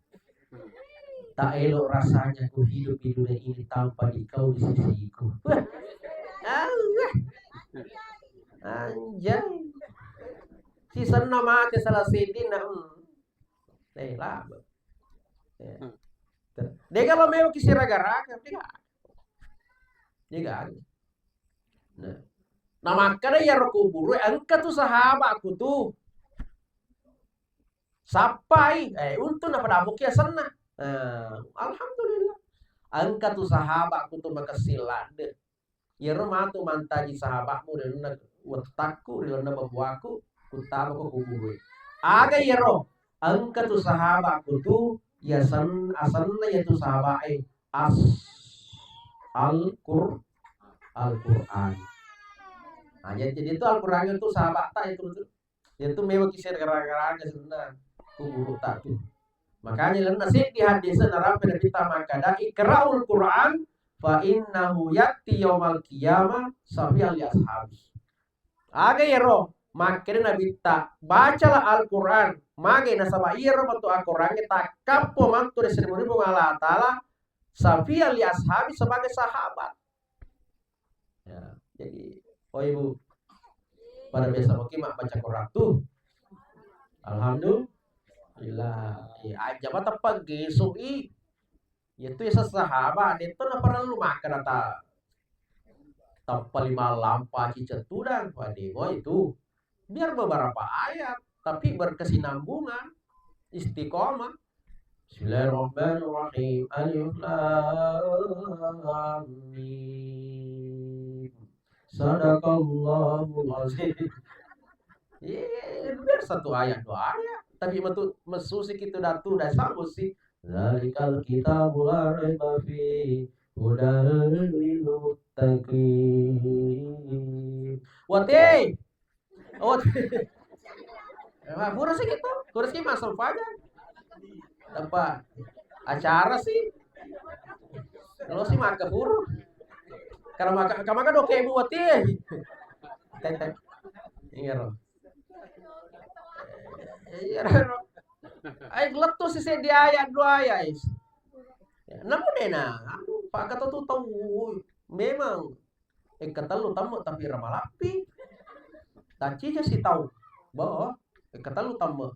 Tak elok rasanya ku hidup di dunia ini tanpa dikau di sisiku. Anjay. Si senna mate salah sedin na. Lah. Dia kalau memang kisi raga-raga, dia gak. Nah makanya ya kuburu, engkau tuh sahabat aku tuh. Sapai, untuk na pada ya senna. Alhamdulillah. Engkau tuh sahabat aku tuh makasilan deh. Ya romatu mantaji sahabatmu dan na watakku dan na babuaku kutama ko kuburu. Aga ya ro, engkau tuh sahabat aku tuh ya asanna ya tuh sahabat Al-Qur'an. Nah, jadi itu Al-Qur'an itu sahabat tak itu memang kisah gara-gara sebenarnya kuburu tak tuh. Makanya lan nasib di hadis naram pada kita makada ikra'ul Qur'an fa innahu yati yaumal qiyamah safiyal ashabi. Aga ya roh, makanya nabi tak bacalah Al-Qur'an, mage nasaba iya roh batu Al-Qur'an tak kapo mantu de seremoni Allah taala safiyal ashabi sebagai sahabat. Ya, jadi ibu pada biasa mungkin baca Quran tuh. Alhamdulillah. Ya aja mata pagi sui. Itu ya sahabat itu na perlu makan ata tapal malam pagi cetudan pademo itu biar beberapa ayat tapi berkesinambungan istiqomah. Bismillahirrahmanirrahim. Alif lam mim. Sadaqallahul azim. Biar satu ayat dua ayat tapi mesusik itu datu dah sama sih. Zalikal kitabul la raiba fi hudal lil muttaqin. Wate. Oh. Kurang sih gitu. Kurang sih masuk aja. Apa acara sih? Kalau sih maka buru. Karena maka oke buat dia. Iya roh. Iya roh. Ay letus sih di ayat dua ayat. Namun dena, pak kata tuh tahu memang kata lu tamu tapi ramalapi. Taci sih tahu bahwa kata lu tamu.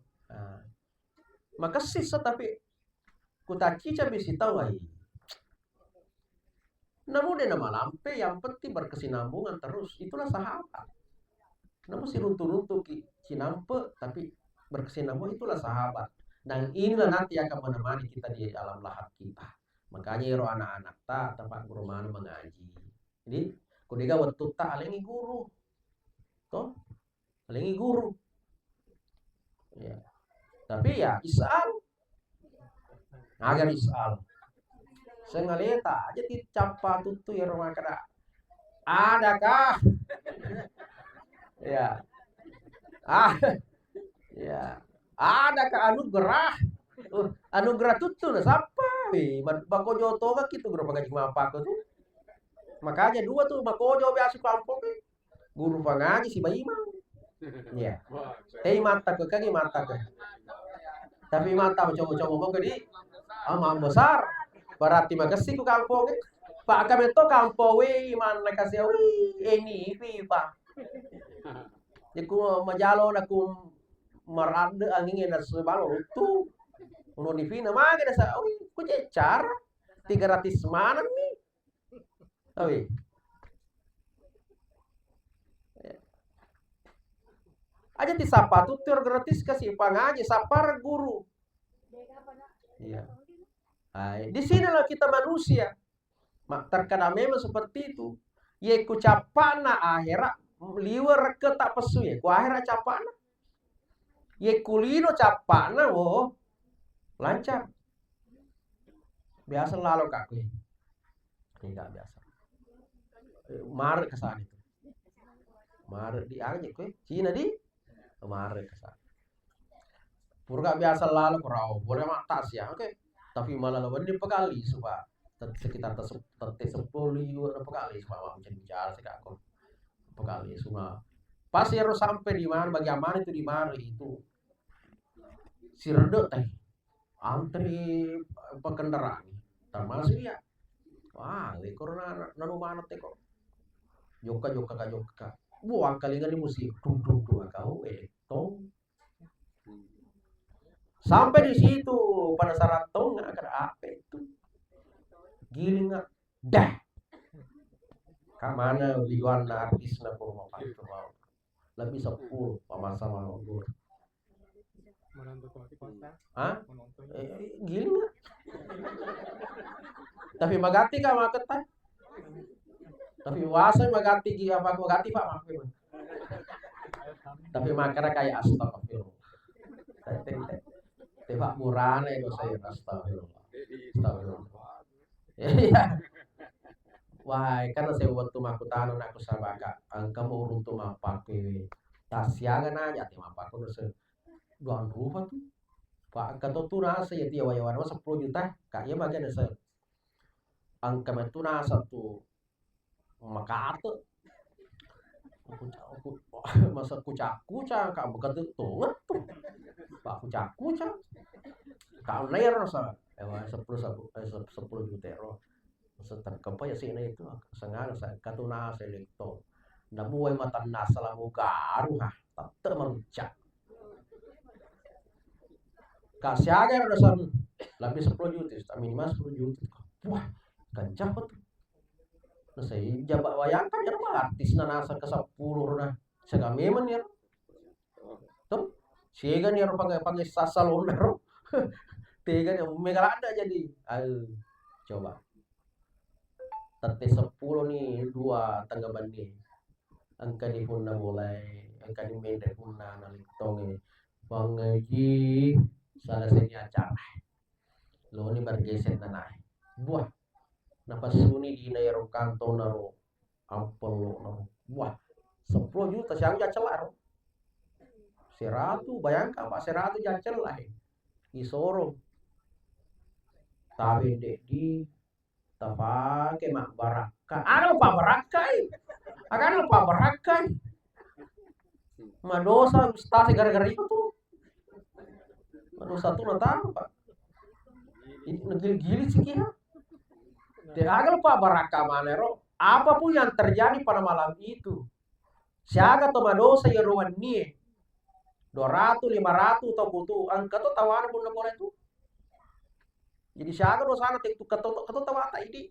Maka sisa tapi kutaci bisa tahu ay. Namun dia nama lampe yang penting berkesinambungan terus itulah sahabat. Namun si runtuh-runtuh sinampe tapi berkesinambungan itulah sahabat. Dan inilah nanti akan menemani kita di alam lahat kita. Makanya roh anak-anak tak tempat guru mana mengaji. Jadi kudiga waktu tak alengi guru, toh alengi guru. Ya. Tapi ya isal, agar isal. Sengaleta aja dicapa tutu ya rumah kada. Adakah? Ya. Ya. Adakah anugerah? Anugerah tutu na sapa? Bakojo toga gitu guru pangajing mapa tuh. Makanya dua tuh bakojo biasa kampung guru pangaji si Baimang. Ya. Mata ke kaki mata ke. Tapi mata coba-coba mau ke di amam besar. Berarti makasih ku kampung Pak kami to kampung mana kasih ini pak. Aku majalo aku marade angin na sebalo itu uno di fina mage na sa ku cara 300 mana nih. Aja ti sapa tutur gratis kasih pangaji sapar guru. Iya. Di sinilah kita manusia. Terkadang memang seperti itu. Ye ku capana akhirat liwer ke tak pesu ye. Ku akhirat capana. Ye kulino capana lancar. Biasa lalu kak. Tidak biasa. Maret kesan itu. Maret di aja kue. Cina di Maret kesan. Purga biasa lalu kurau. Boleh matas ya. Oke. Tapi malah lawan dia pekali suka sekitar tete 10 juga pekali suka macam bicara sih kak aku pekali semua. Pas ya sampai di mana bagaimana itu di mana itu si redek teh antri pengendaraan termasuk ya wah corona nanu mana teh kok joka buang kali di musik duduk dua kau tong sampai di situ pada saat tong nggak ada apa itu giling dah kamana liwan artis na kurma pantu mau lebih 10 sama gue Hah? Giling nggak? Tapi magati ka maketan. Tapi wasa magati apa magati pak makin. Tapi makanya kayak astagfirullah. Tebak murah nih kalau saya astagfirullah. Astagfirullah. Iya. Wah, karena saya waktu makutano aku sabaka, angka mau runtuh mapakai tasiagan aja tim apa aku udah dua rupa tuh. Pak kata tuh nasa ya dia wayawan 10 juta, kayaknya bagian ada angka itu nasa tuh makata masa kucak kak bukan tuh tuh pak kucak kau layar nasa 10 juta euro setan apa ya sih itu sengaja saya katu nasa elekto namuai mata nasa lah garu ha tak merucak kasih aja udah lebih 10 juta minimal 10 juta wah kencang tuh nah saya jabat bayangkan ya artis na nasa ke 10 nah saya memang ya tuh siaga nih pakai sasalon ro tiga yang megalada jadi ayo coba tete 10 nih dua tanggapan nih angka di pun mulai angka di mende pun nalitong pangaji salah senya acara lo ni bergeser tanah buah napas suni di nairo kanto naro ampel naro buah 10 juta siang jacelar seratu bayangkan pak seratu jacel lah isoro tapi dek di tapake mak baraka ada lupa barakai akan lupa barakai madosa stasi gara-gara itu tuh madosa tuh nata pak gili-gili sih kira dia lupa baraka manero apapun yang terjadi pada malam itu siaga to madosa ya ruan ni 200 500 atau butuh angka tuh tawana pun boleh tuh jadi siaga do sana itu keto tawata ini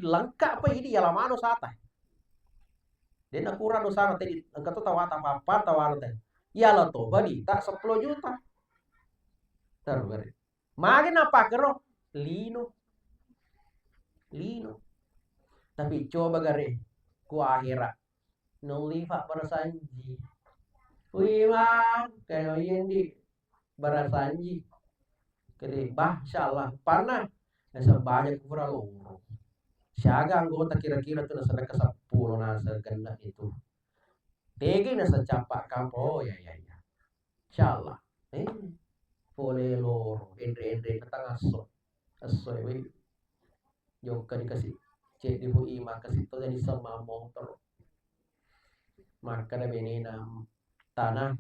lengkap apa ini ya lamano sata dan akuran do sana tadi angka tuh tawata apa tawana tadi ya lo to badi tak 10 juta taruh gari makin apa kero lino tapi coba gari ku akhirat nulifa pada sanji wimang kayak di barasanji kede bah insyaallah parna nasa banyak pura loro siaga anggota kira-kira tuh nasa ke 10 nasa ganda itu tegi nasa capak kampo ya insyaallah boleh loro endre ketang aso we joka dikasih cek di hui maka situ jadi sama motor maka ada benena tanah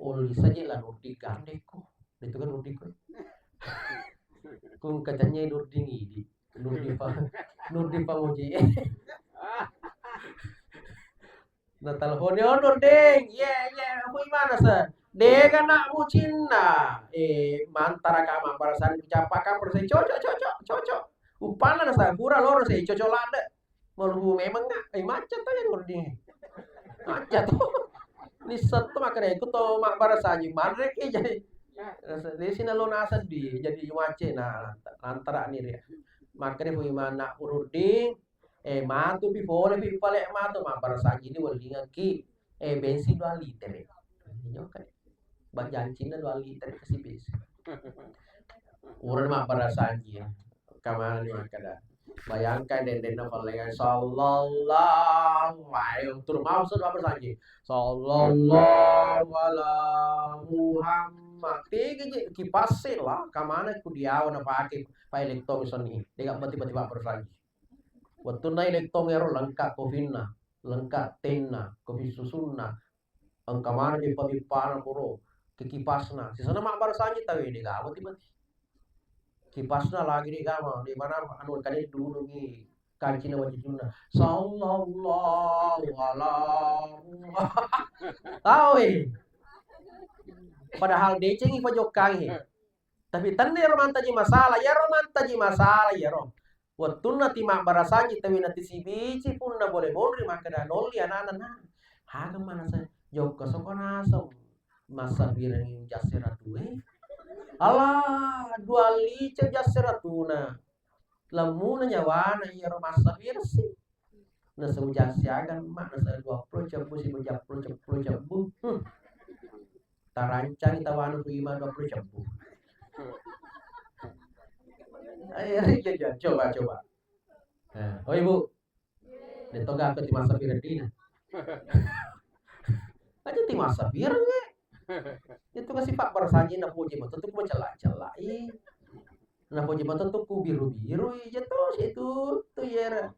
oli saja lah nurdi gandeko itu kan nurdi ko kung katanya nurdi ngidi nurdi pamuji na telepon yo nurding aku gimana sa dega nak bucinna mantara kama parasan capakan persen cocok upana na sa gura loro sa cocolada malu memang nggak macet aja nurding macet liset tuh makanya ikut tuh mak barasanji madrek jadi di sini lo nasa di jadi wace nah antara nih ya makanya punya mana uruding matu pi fole pi pale matu mak barasanji ini welingan ki bensin 2 liter ya kan bak jancina 2 liter kasih bensin urun mak barasanji ya kamar nih makanya bayangkan den palingan sallallahu alaihi tur maksud apa saja sallallahu ala Muhammad mati je kipas lah kamana ku dia na pakai pa elektron soni dia tiba-tiba bersaji waktu na elektron ero lengkap kovinna lengkap tenna kopi susunna ang kamana di pamipana puro ke kipasna sisana mak bersaji tahu ini gak tiba-tiba kipasna lagi di gama di mana anu kali dulu ni kancina wajibna sallallahu alaihi tahu padahal deceng pojok kang tapi tanda romanta ji masalah ya rom waktu nanti mak barasanji tapi nanti si bici pun na boleh maka dah noli anak-anak nah haga mana saya jauh ke sokona so masa birang jasera tuh alah dua lice jasera tuna lemuna nyawana ya rom masa birsi na sejasiagan mak na 20 cebu si bejap 10 cebu tarancang tawanu ku iman 20 cebu. Ayo coba. Nah, oh ibu, dito ga ti masa Filipina. Aja ti masa pirang itu kasi pak barasaji na puji mo tutuk mo cela-cela na puji mo tutuk ku biru-biru jatuh itu tuh ya.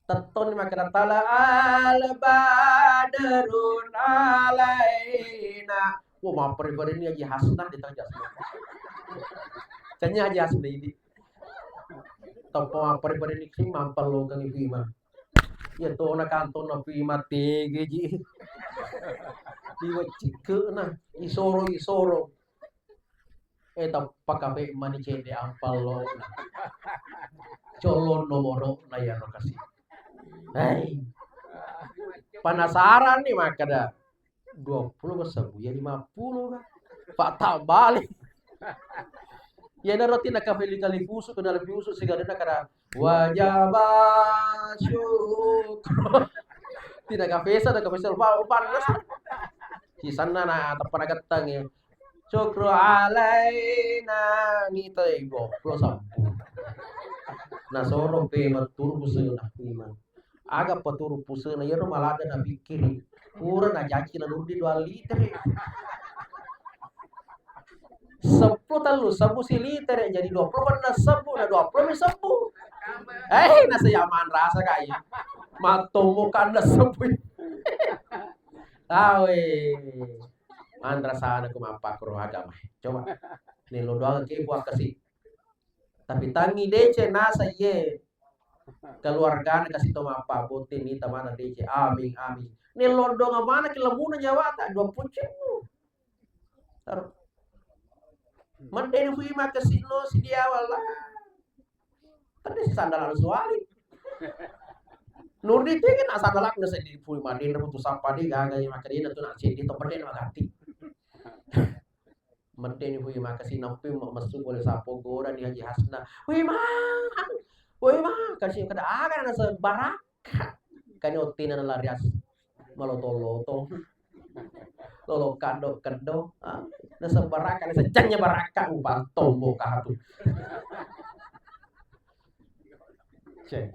Teton makana tala al badrun alaina. Wah, mampir ini Haji Hasan ditajak. Kayaknya Haji Hasan ini. Topo mampir ini sih mampir lo kang ibu mah. Ya to na kanto na pima tege ji. Diwacike na isoro. Eta pakape mani cende ampal lo. Colon nomoro na ya no kasih. Hai. Penasaran nih makanya 20 ke sebu ya 50 kan. Pak tak balik. Ya na roti na kafeli kali pusu kena lebih usus segala na kada wajib syukur. Tidak kafesa da kafesa panas. Di sana na tepan gatang ya. Syukru alaina ni tay 20 sampu. Na sorong pe matur buseu na iman. Aga paturu puseu na yero malada na pikiri. Pura na jaci na nudi 2 liter. 10 talu sabu si liter jadi 20 na sabu na 20 sabu. Nasa yaman rasa kaya. Matomo kana sabu. Tawe. Andra sana kumapa kro agama. Coba. Nilo doang ke buat kasih. Tapi tangi DC nasa ye. Keluarganya kasih tau apa botin ni tamana DC amin. Ni lodong mana ke lemuna nyawa tak 20 cebu. Taruh. Mendeni hui maka sino si dia wala. Tadi si sandalan suali. Nurdi tu kan sandalak na sa di hui mandin na putus sampa di gaga yung makarina tu nak sindi to perde na magati. Mendeni hui maka sinampi masuk boleh sapo gora ni Haji Hasna. Hui mah kasih kada aga na sa baraka. Kanyo tina na larias maloto-loto. Lolo kado nasa baraka nasa janya baraka upang tombo kahatu. Cek.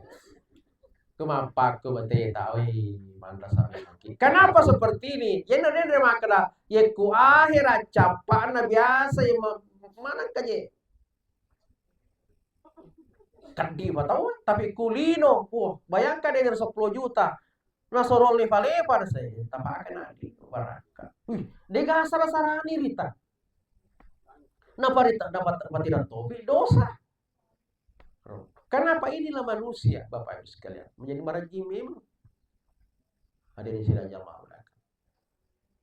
Kumapa ko bate tawi manda sabi. Kenapa seperti ini? Yan na rin makala yeku akhira capa na biasa yung mana kaje. Kadi ba tahu? Tapi kulino, bayangkan dengan 10 juta. Nasorol lepa-lepa na saya, tapakan adik baraka. Dega sarah-sarani rita. Napa rita dapat tidak topi dosa. Kenapa inilah manusia, Bapak Ibu sekalian, menjadi marajim memang. Hadirin sira jamaah.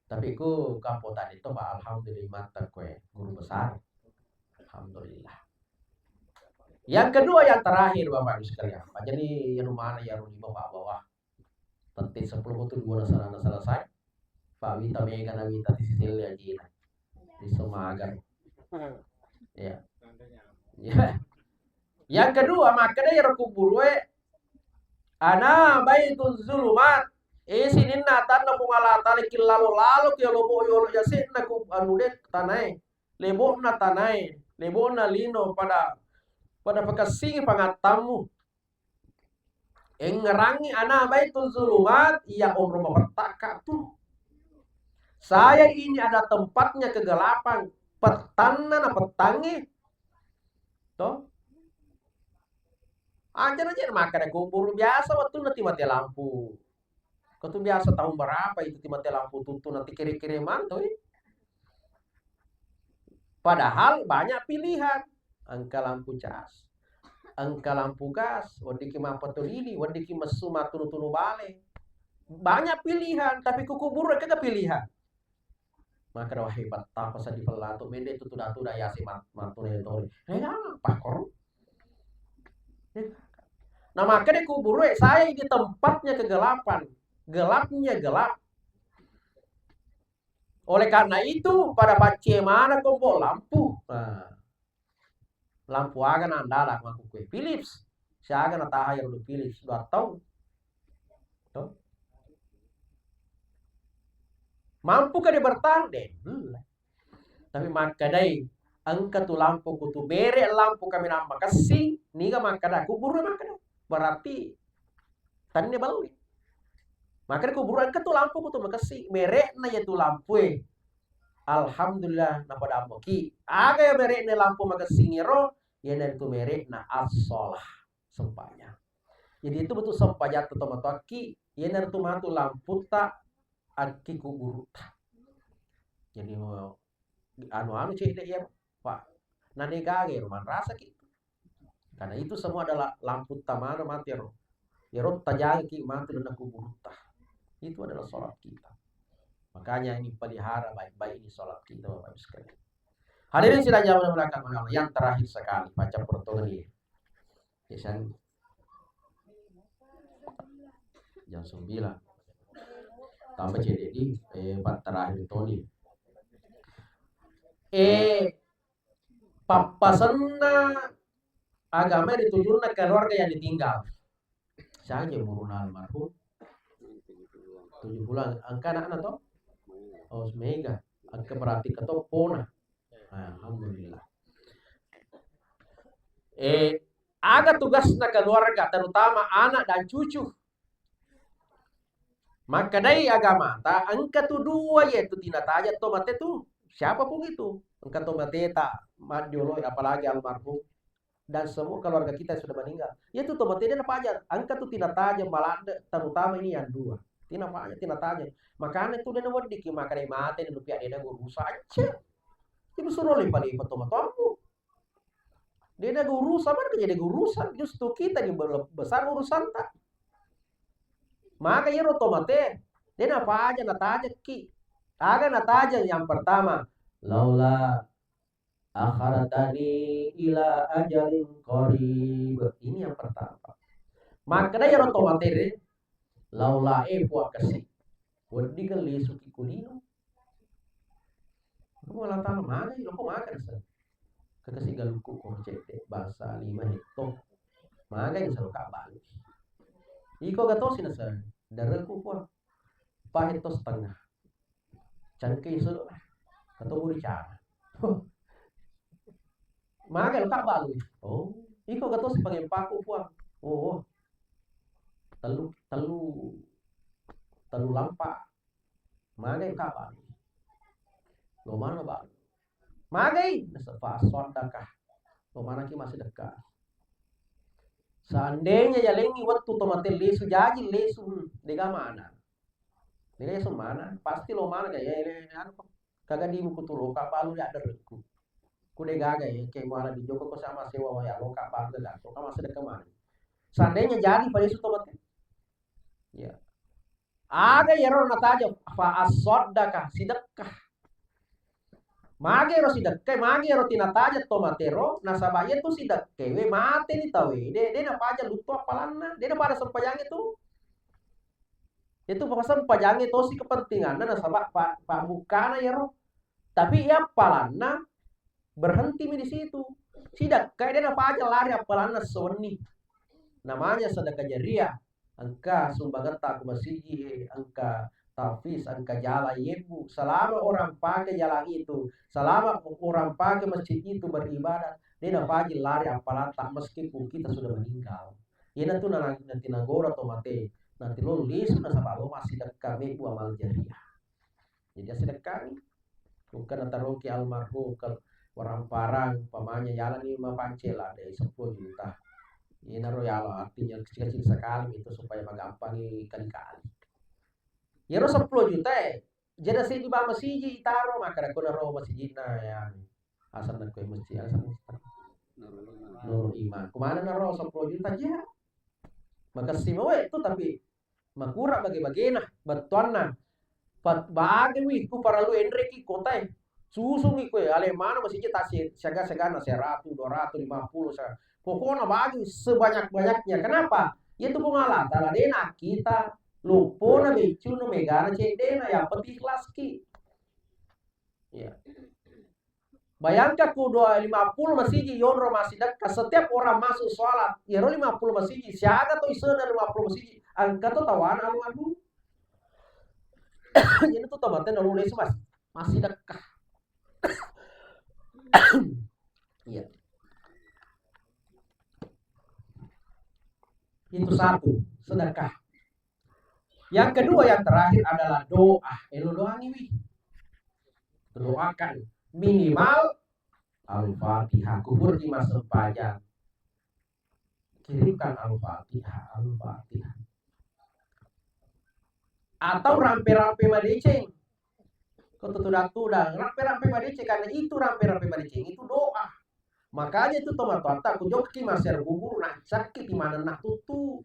Tapi ku kapo tadi to Pak alhamdulillah mata kue guru besar. Alhamdulillah. Yang kedua yang terakhir Bapak Ibu sekalian, jadi yang mana yang lima Pak bawah. Penting 10 itu 2 sana selesai. Pak Wita Mega na Wita di Sicilia Gina. Di Sumagan. Ya. Yang kedua makanya yang kubur ana baitul zulumat. Sinin natan na pungalata likil lalo kaya lobo yolo yasin na ku anudet tanay. Lebo na tanay. Lebo na lino pada pagkasingi pangatamu. Ngerangi ana baitul zulumat iya omro mapataka tuh. Saya ini ada tempatnya kegelapan. Petanan apa petangi? Toh, aja makan kubur biasa waktu nanti mati lampu. Kau tuh biasa tahun berapa itu mati lampu tutup nanti kiri-kiriman tuh. Padahal banyak pilihan. Angka lampu cas, angka lampu gas, wadiki mapatul ini, wadiki mesu matunu-tunu bale. Banyak pilihan, tapi kukubur kagak pilihan. Maka dah hebat tak pasal di pelatu mende itu tudah ya si matune tori. Apa kor? Nah maka dia kubur saya di tempatnya kegelapan. Gelapnya gelap. Oleh karena itu pada baca mana kompor lampu. Nah, lampu agan andala maku kue Philips. Saya agan atahayar udah Philips 2 tahun. Tuh. Mampu ka dia bertahan deh. Tapi maka dai angka tu lampu kutu bere lampu kami nama kasih niga maka dah kubur maka dah. Berarti tanya balik. Maka kubur angka tu lampu kutu makasih merek na ya tu lampu Alhamdulillah na pada amoki. Aga ya merek na lampu makasih ngiro ya na tu merek na as-solah sempanya. Jadi itu betul sempanya tu tomatoki ya na tu matu lampu tak aki kubur. Jadi anu cek ya Pak. Nane gage rumah rasa gitu. Karena itu semua adalah lampu tamana mati ro. Ya ro tajaki mati dan kubur. Itu adalah sholat kita. Makanya ini pelihara baik-baik ini sholat kita Bapak Ibu sekalian. Hadirin sidang jamaah yang dimuliakan oleh Allah. Yang terakhir sekali baca pertolongan ini. Biasanya jam 9. Tambah CDD terakhir Tony. Papasanna agama ditujurna keluarga yang ditinggal. Saya muruna almarhum 70 angka anak toh. Oh, mega. Angka berarti ketok pona. Alhamdulillah. Ada tugasnya keluarga terutama anak dan cucu. Maka dari agama ta angka tu 2 yaitu tina taja tomate tu siapapun itu. Angka tomate tak majolo apalagi almarhum dan semua keluarga kita sudah meninggal. Yaitu tomate dia apa aja? Angka tu tina taja malanda terutama ini yang 2. Tina apa aja tina taja. Makanya tu dia nawar diki maka dia mate dia lupa dia guru saja. Ibu suruh lipat-lipat tomato. Dia ada urusan mana jadi urusan justru kita yang besar urusan tak. Maka ya otomatis dia apa aja nataja ki. Aga nataja yang pertama laula akharatani ila ajalin qarib. Ini yang pertama. Maka dia otomatis laula puak kasih. Wadi kali suki kulino. Kamu lantaran mana lo kok makan sih? Kekasih galuku kok cete bahasa 5 hekto. Maka yang selalu kabal. Iko gatosin na sir. Daraku po. Pahito setengah. Cangkay solo. Katong cara. Magal ka balo. Oh, iko gatos pangempako po. Oo. Talu lampa. Magay ka balo. Lo mana balo. Magay nasa paswat ka. Lo mana ki masih dekat. Seandainya ya lengi waktu tomatil lesu jadi lesu dega mana? Dega lesu mana? Pasti lo mana kayak anu kagak di buku tuh loka balu ya ada reku. Ku dega kayak mana di Joko ko sama sewa ya loka balu dah. Loka masih dekat mana? Seandainya jadi pada lesu tomatil. Ya. Ada ya ro nataja fa asodakah sidakah. Mage ro sidakke, mage ro tinataja tomatero, nasabaya tu sidakke, we mate ni tawe, de na paja luto apalanna, de na pada sempajang itu. Itu papasan pajang itu si kepentingan nasabak pak bukana ya ro. Tapi ya apalanna berhenti di situ. Sidakke de na paja lari apalanna soni. Namanya sedekah jariah. Angka sumbangan tak masih angka tafis angka jala yebu selama orang pakai jalan itu selama orang pakai masjid itu beribadat dia dapat lari apalah tak meskipun kita sudah meninggal ya nanti nagora atau mati nanti lo lis na sama lo masih dekat mebu amal jariah Jadi sedekah bukan taruh ke almarhum ke orang parang pamannya jalan 5 pancel ada 10 juta. Ini naruh ya Allah, artinya kecil-kecil sekali itu supaya gampang kali-kali. Ya 10 juta jadi saya di bawah masjid taruh maka aku naruh masjid ya. Asal nak kue masjid asal Nurul Iman. Kemana naruh 10 juta aja? Maka semua itu tapi makura bagi-bagi nah batuan nah. Bagi wih ku para lu Hendrik kota susung iku ale mana masjid tasir saga-sagana 100 250 pokoknya bagi sebanyak-banyaknya. Kenapa? Itu pengalat ala dena kita lupo na becu no megana cedena ya peti kelas ki. Ya. Bayangkan ku 50 masjid yonro masjid setiap orang masuk sholat ya 50 masjid siaga to isena 50 masjid angka to tawan alu jadi tuh tomatnya nulis masih dekat. Iya. Itu satu, sedekah. Yang kedua yang terakhir adalah doa. Elo doa nih. Doakan minimal Al-Fatihah kubur di masa pajak. Kirimkan Al-Fatihah. Atau rampe-rampe madeceng. Kau tudang rampe-rampe madeceng karena itu rampe-rampe madeceng itu doa. Makanya itu tomat-tomat aku joki maser bubur nak sakit di mana nak tutu.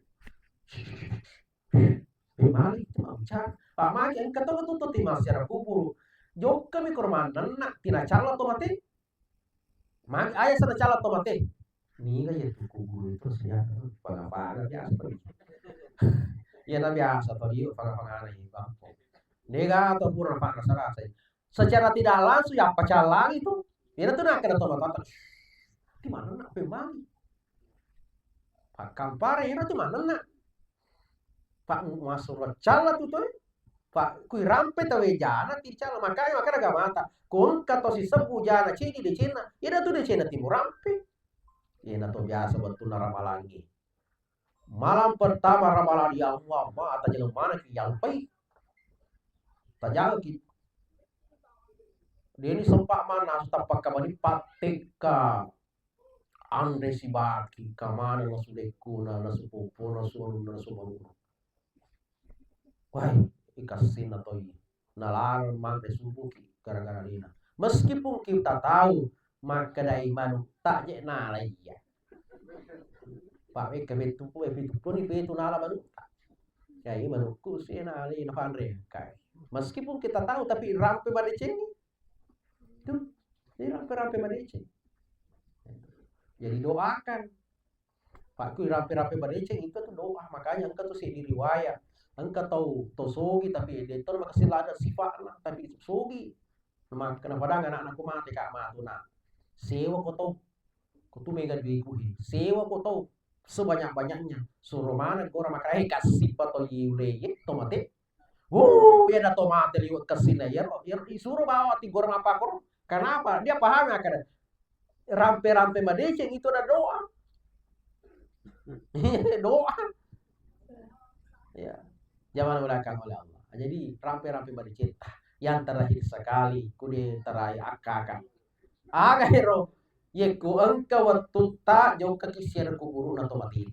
Balik macam Pak Maki yang kata tutu di maser bubur. Jok kami kormanan nak tina cala tomate. Maki ayah sana cala tomate. Ni kan ya kubur itu saja pangapana biasa. Ya na biasa to dia pangapana ini bang. Nega atau pura pak rasa secara tidak langsung ya pacalang itu dia tuh nak kena tomat di mana nak pemang pak kampare itu di mana nak pak masuk cala tuh pak kui rampe tawe jana ti cala makanya agak mata kon kato si sebu jana cini di Cina ida tuh di Cina timur rampe ina tuh biasa betul ramalangi malam pertama ramalan yang Allah atau jalan mana ki yang baik tajal ki dia ini sempat mana tapak kamani pateka andre si baki kamana na sudekuna na supupu na suanu na sumaru wah ikasin atau nalar mangke subuki gara-gara dina meskipun kita tahu maka dai manu tak je nala iya pak ke betu pun itu nala manu ya ini manu kusi nala ina pandre kai meskipun kita tahu tapi rampe badeceng itu ini rampe badeceng. Jadi doakan. Pak kui rapi-rapi badeceng itu tuh doa. Makanya engkau tuh si riwayat. Engkau tahu sogi tapi dia tuh makasih ada sifat lah tapi sogi. Memang kenapa anak-anakku mati kak matu nak. Sewa kau tuh mega duikuhi. Sewa kau tahu sebanyak-banyaknya. Suruh mana orang makai kasih atau yure itu mati. Ya ada tomate liwat kesini ya. Disuruh bawa tiga orang apa kor. Kenapa? Dia paham ya kan? Rampe-rampe madeceng itu ada doa. Doa. Ya. Jangan mulakan oleh Allah. Jadi rampe-rampe madeceng yang terakhir sekali kude terai akakan. Aga hero yeku engkau tuta jauh ke kisir kuburu atau mati.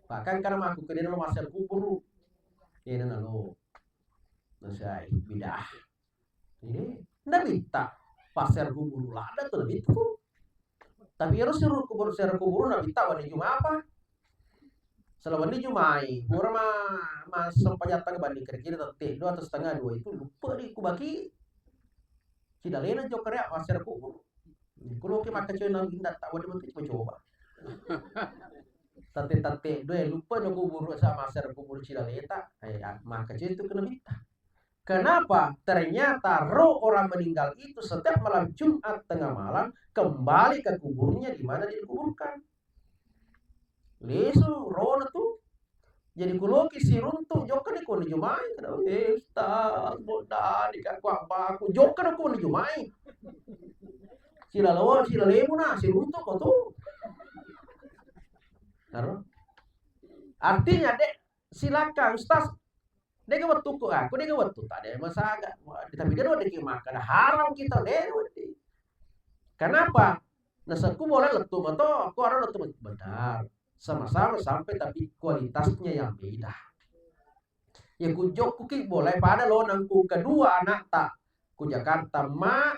Bahkan karena aku kude no masal kuburu. Ini nalo. Nasai bidah. Ini ndak minta pasar kuburu lada tuh lebih tuh. Tapi harus suruh kubur nabi tahu nih cuma apa? Selama ini Jumai, orang mah sempajat banding kira-kira tete 2,5 itu lupa di kubaki. Tidak lena joker ya pasar kubur. Kalau ke makan cuy nang indah tak boleh bentuk coba. Tete 2 lupa jo kubur sama pasar kubur Cidaleta. Maka cuy itu kena minta. Kenapa? Ternyata roh orang meninggal itu setiap malam Jumat tengah malam kembali ke kuburnya di mana dia dikuburkan. Lesu roh itu jadi kuloki si runtuh joka di koni jumai. Ustaz bodan di kaku apa aku joka di koni jumai. Sila lawan sila lemu na si runtuh kok tuh. Artinya dek silakan Ustaz Dia gak betul kok aku, dia gak betul tadi masaga. Tapi dia udah makan haram kita deh. Kenapa? Nasaku boleh letup atau aku harus letup benar. Sama-sama sampai tapi kualitasnya yang beda. Ya ku jok ki boleh pada lo nangku kedua anak tak ku Jakarta ma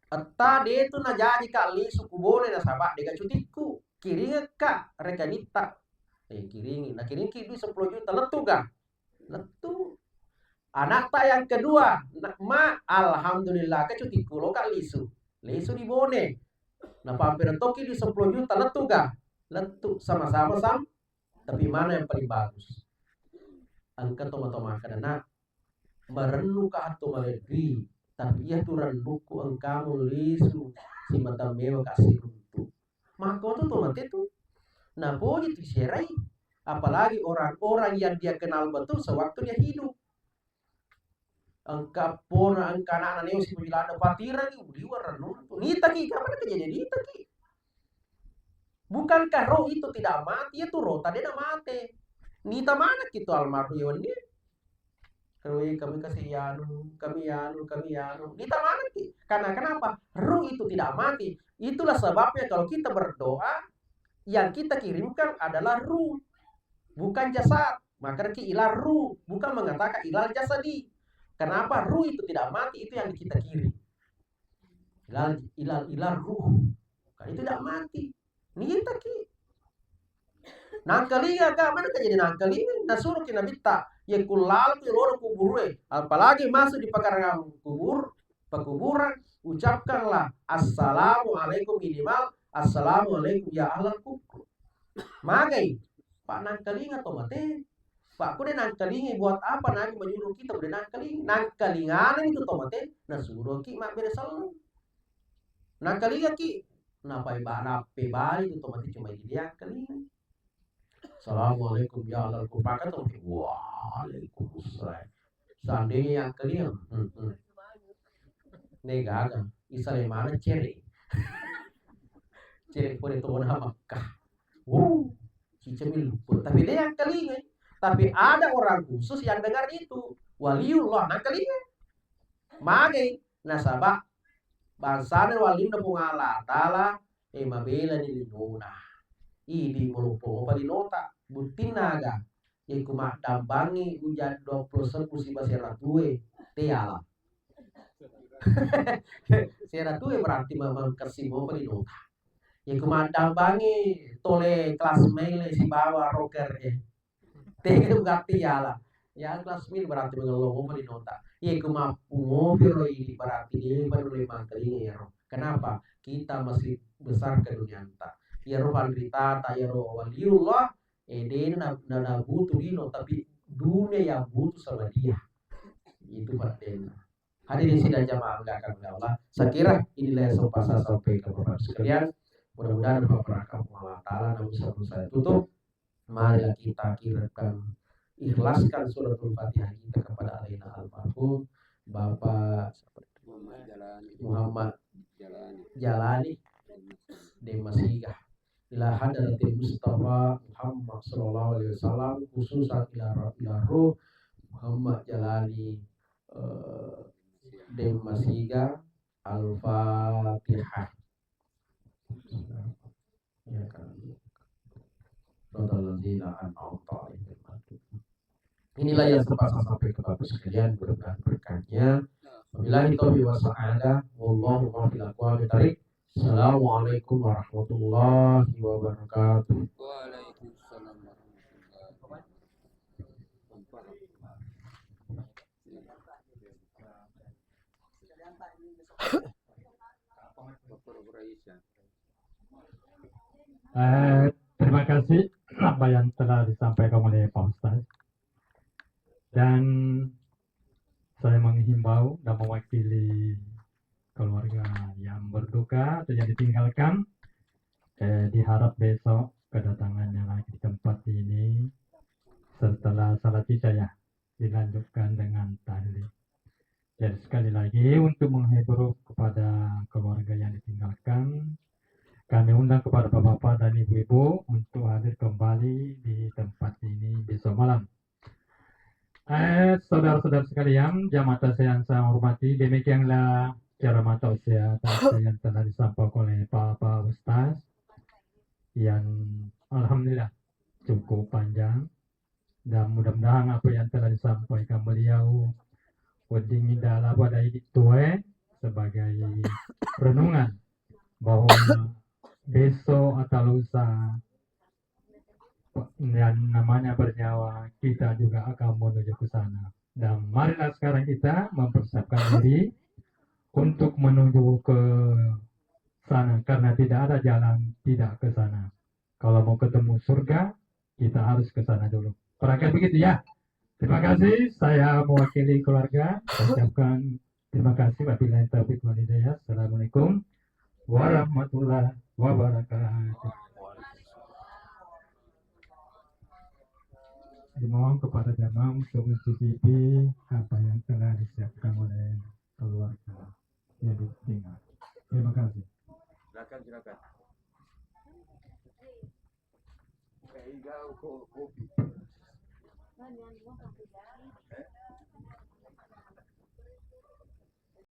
etta dia itu na jadi kali suku boleh na sabak dia cutiku kiringa kak rekanita kiringi nah kiringi ki 10 juta letu ga letu anak tak yang kedua ma alhamdulillah ke cutiku lo kak lisu di bone nah pampir toki di 10 juta letu ga letu sama-sama tapi mana yang paling bagus angka toma-toma karena merenung ke atau melegri tapi ia tuh renduku engkamu lisu si mata mewa kasih runtuh maka tuh tomat itu nah boleh diserai apalagi orang-orang yang dia kenal betul sewaktu dia hidup angka pona angka anak neo si pemilana patira ni udiwa renung nita ki kapan kejadian nita ki bukankah roh itu tidak mati itu roh tadi tidak mati nita mana gitu almarhum ini kami kasih kami nita mana ki karena kenapa roh itu tidak mati itulah sebabnya kalau kita berdoa yang kita kirimkan adalah ruh bukan jasad maka ki ilah ruh bukan mengatakan ilah jasadi kenapa ruh itu tidak mati itu yang kita kirim ilah ruh kan itu tidak mati nita ki nangkalinga ka mana ka jadi nangkalinga nasuruh kina bitta ya kulal ke loro kubur apalagi masuk di pekarangan pekuburan ucapkanlah assalamualaikum minimal assalamualaikum ya ahlal kubur magai pak nangkalinga to mate pak kude nangkalinga buat apa nabi menyuruh kita udah nangkalinga itu to mate nasuruh ki mak beresal nangkalinga ki napa ibana pe bali itu to mate cuma dia kalinga assalamualaikum ya ahlal kubur kan to waalaikumsalam seandainya yang kalian negaga isale mana cere pun itu mana Makkah cicemil tapi dia yang kelinga tapi ada orang khusus yang dengar itu waliullah nah kelinga magai nasabah bangsana walinda pungala tala mabela ni linona idi melupo palinota butinaga iku mak dambangi ujan 20 si basera tuwe teala sera tuwe berarti mamam kasimo palinota iku mak dambangi tole kelas mele si bawa rocker tege berarti yala ya kelas mil berarti mengelomo palinota iku mak pungofiro ini berarti dia baru lima kali ya kenapa kita masih besar ke dunia entah ya roh pandrita ta ya roh waliullah dia na butuh dino tapi dunia yang butuh sama dia itu pertanyaan hadirin sidang jamaah enggak akan Allah saya kira inilah yang saya sampai ke Bapak sekalian mudah-mudahan Bapak Allah Ta'ala namun sebelum saya tutup marilah kita kirkan ikhlaskan suratul Fatihah kita kepada alaina almarhum Bapak Muhammad Jalani Demasiga ila hadratil Mustafa Muhammad sallallahu alaihi wasallam khususan ila ruh Muhammad Jalani Demasiga Al-Fatihah ya kan inilah yang sempat saya sampaikan kepada sekalian mudah-mudahan berkahnya wabillahi taufiq wa sa'ada wallahu muwaffiq aqwamit thariq. Assalamualaikum warahmatullahi wabarakatuh. Waalaikumsalam warahmatullahi wabarakatuh. Terima kasih apa yang telah disampaikan oleh Pak Ustaz. Dan saya menghimbau dan mewakili keluarga yang berduka atau yang ditinggalkan, diharap besok kedatangannya lagi di tempat ini setelah salat isya ya dilanjutkan dengan tahlil. Jadi sekali lagi untuk menghibur kepada keluarga yang ditinggalkan, kami undang kepada bapak-bapak dan ibu-ibu untuk hadir kembali di tempat ini besok malam. sekalian, jamaah yang saya hormati, demikianlah cara mata usia yang telah disampaikan oleh Pak Ustaz yang alhamdulillah cukup panjang, dan mudah-mudahan apa yang telah disampaikan beliau wading dalam pada itu sebagai renungan bahwa besok atau lusa yang namanya bernyawa kita juga akan menuju ke sana. Dan marilah sekarang kita mempersiapkan diri untuk menuju ke sana, karena tidak ada jalan tidak ke sana. Kalau mau ketemu surga, kita harus ke sana dulu. Barangkali begitu ya. Terima kasih, saya mewakili keluarga mengucapkan terima kasih. Wabillahi taufiq wal hidayah. Assalamualaikum warahmatullahi wabarakatuh. Dimohon kepada jamaah untuk mencicipi apa yang telah disiapkan oleh keluarga yang ditinggal. Terima kasih. Silakan.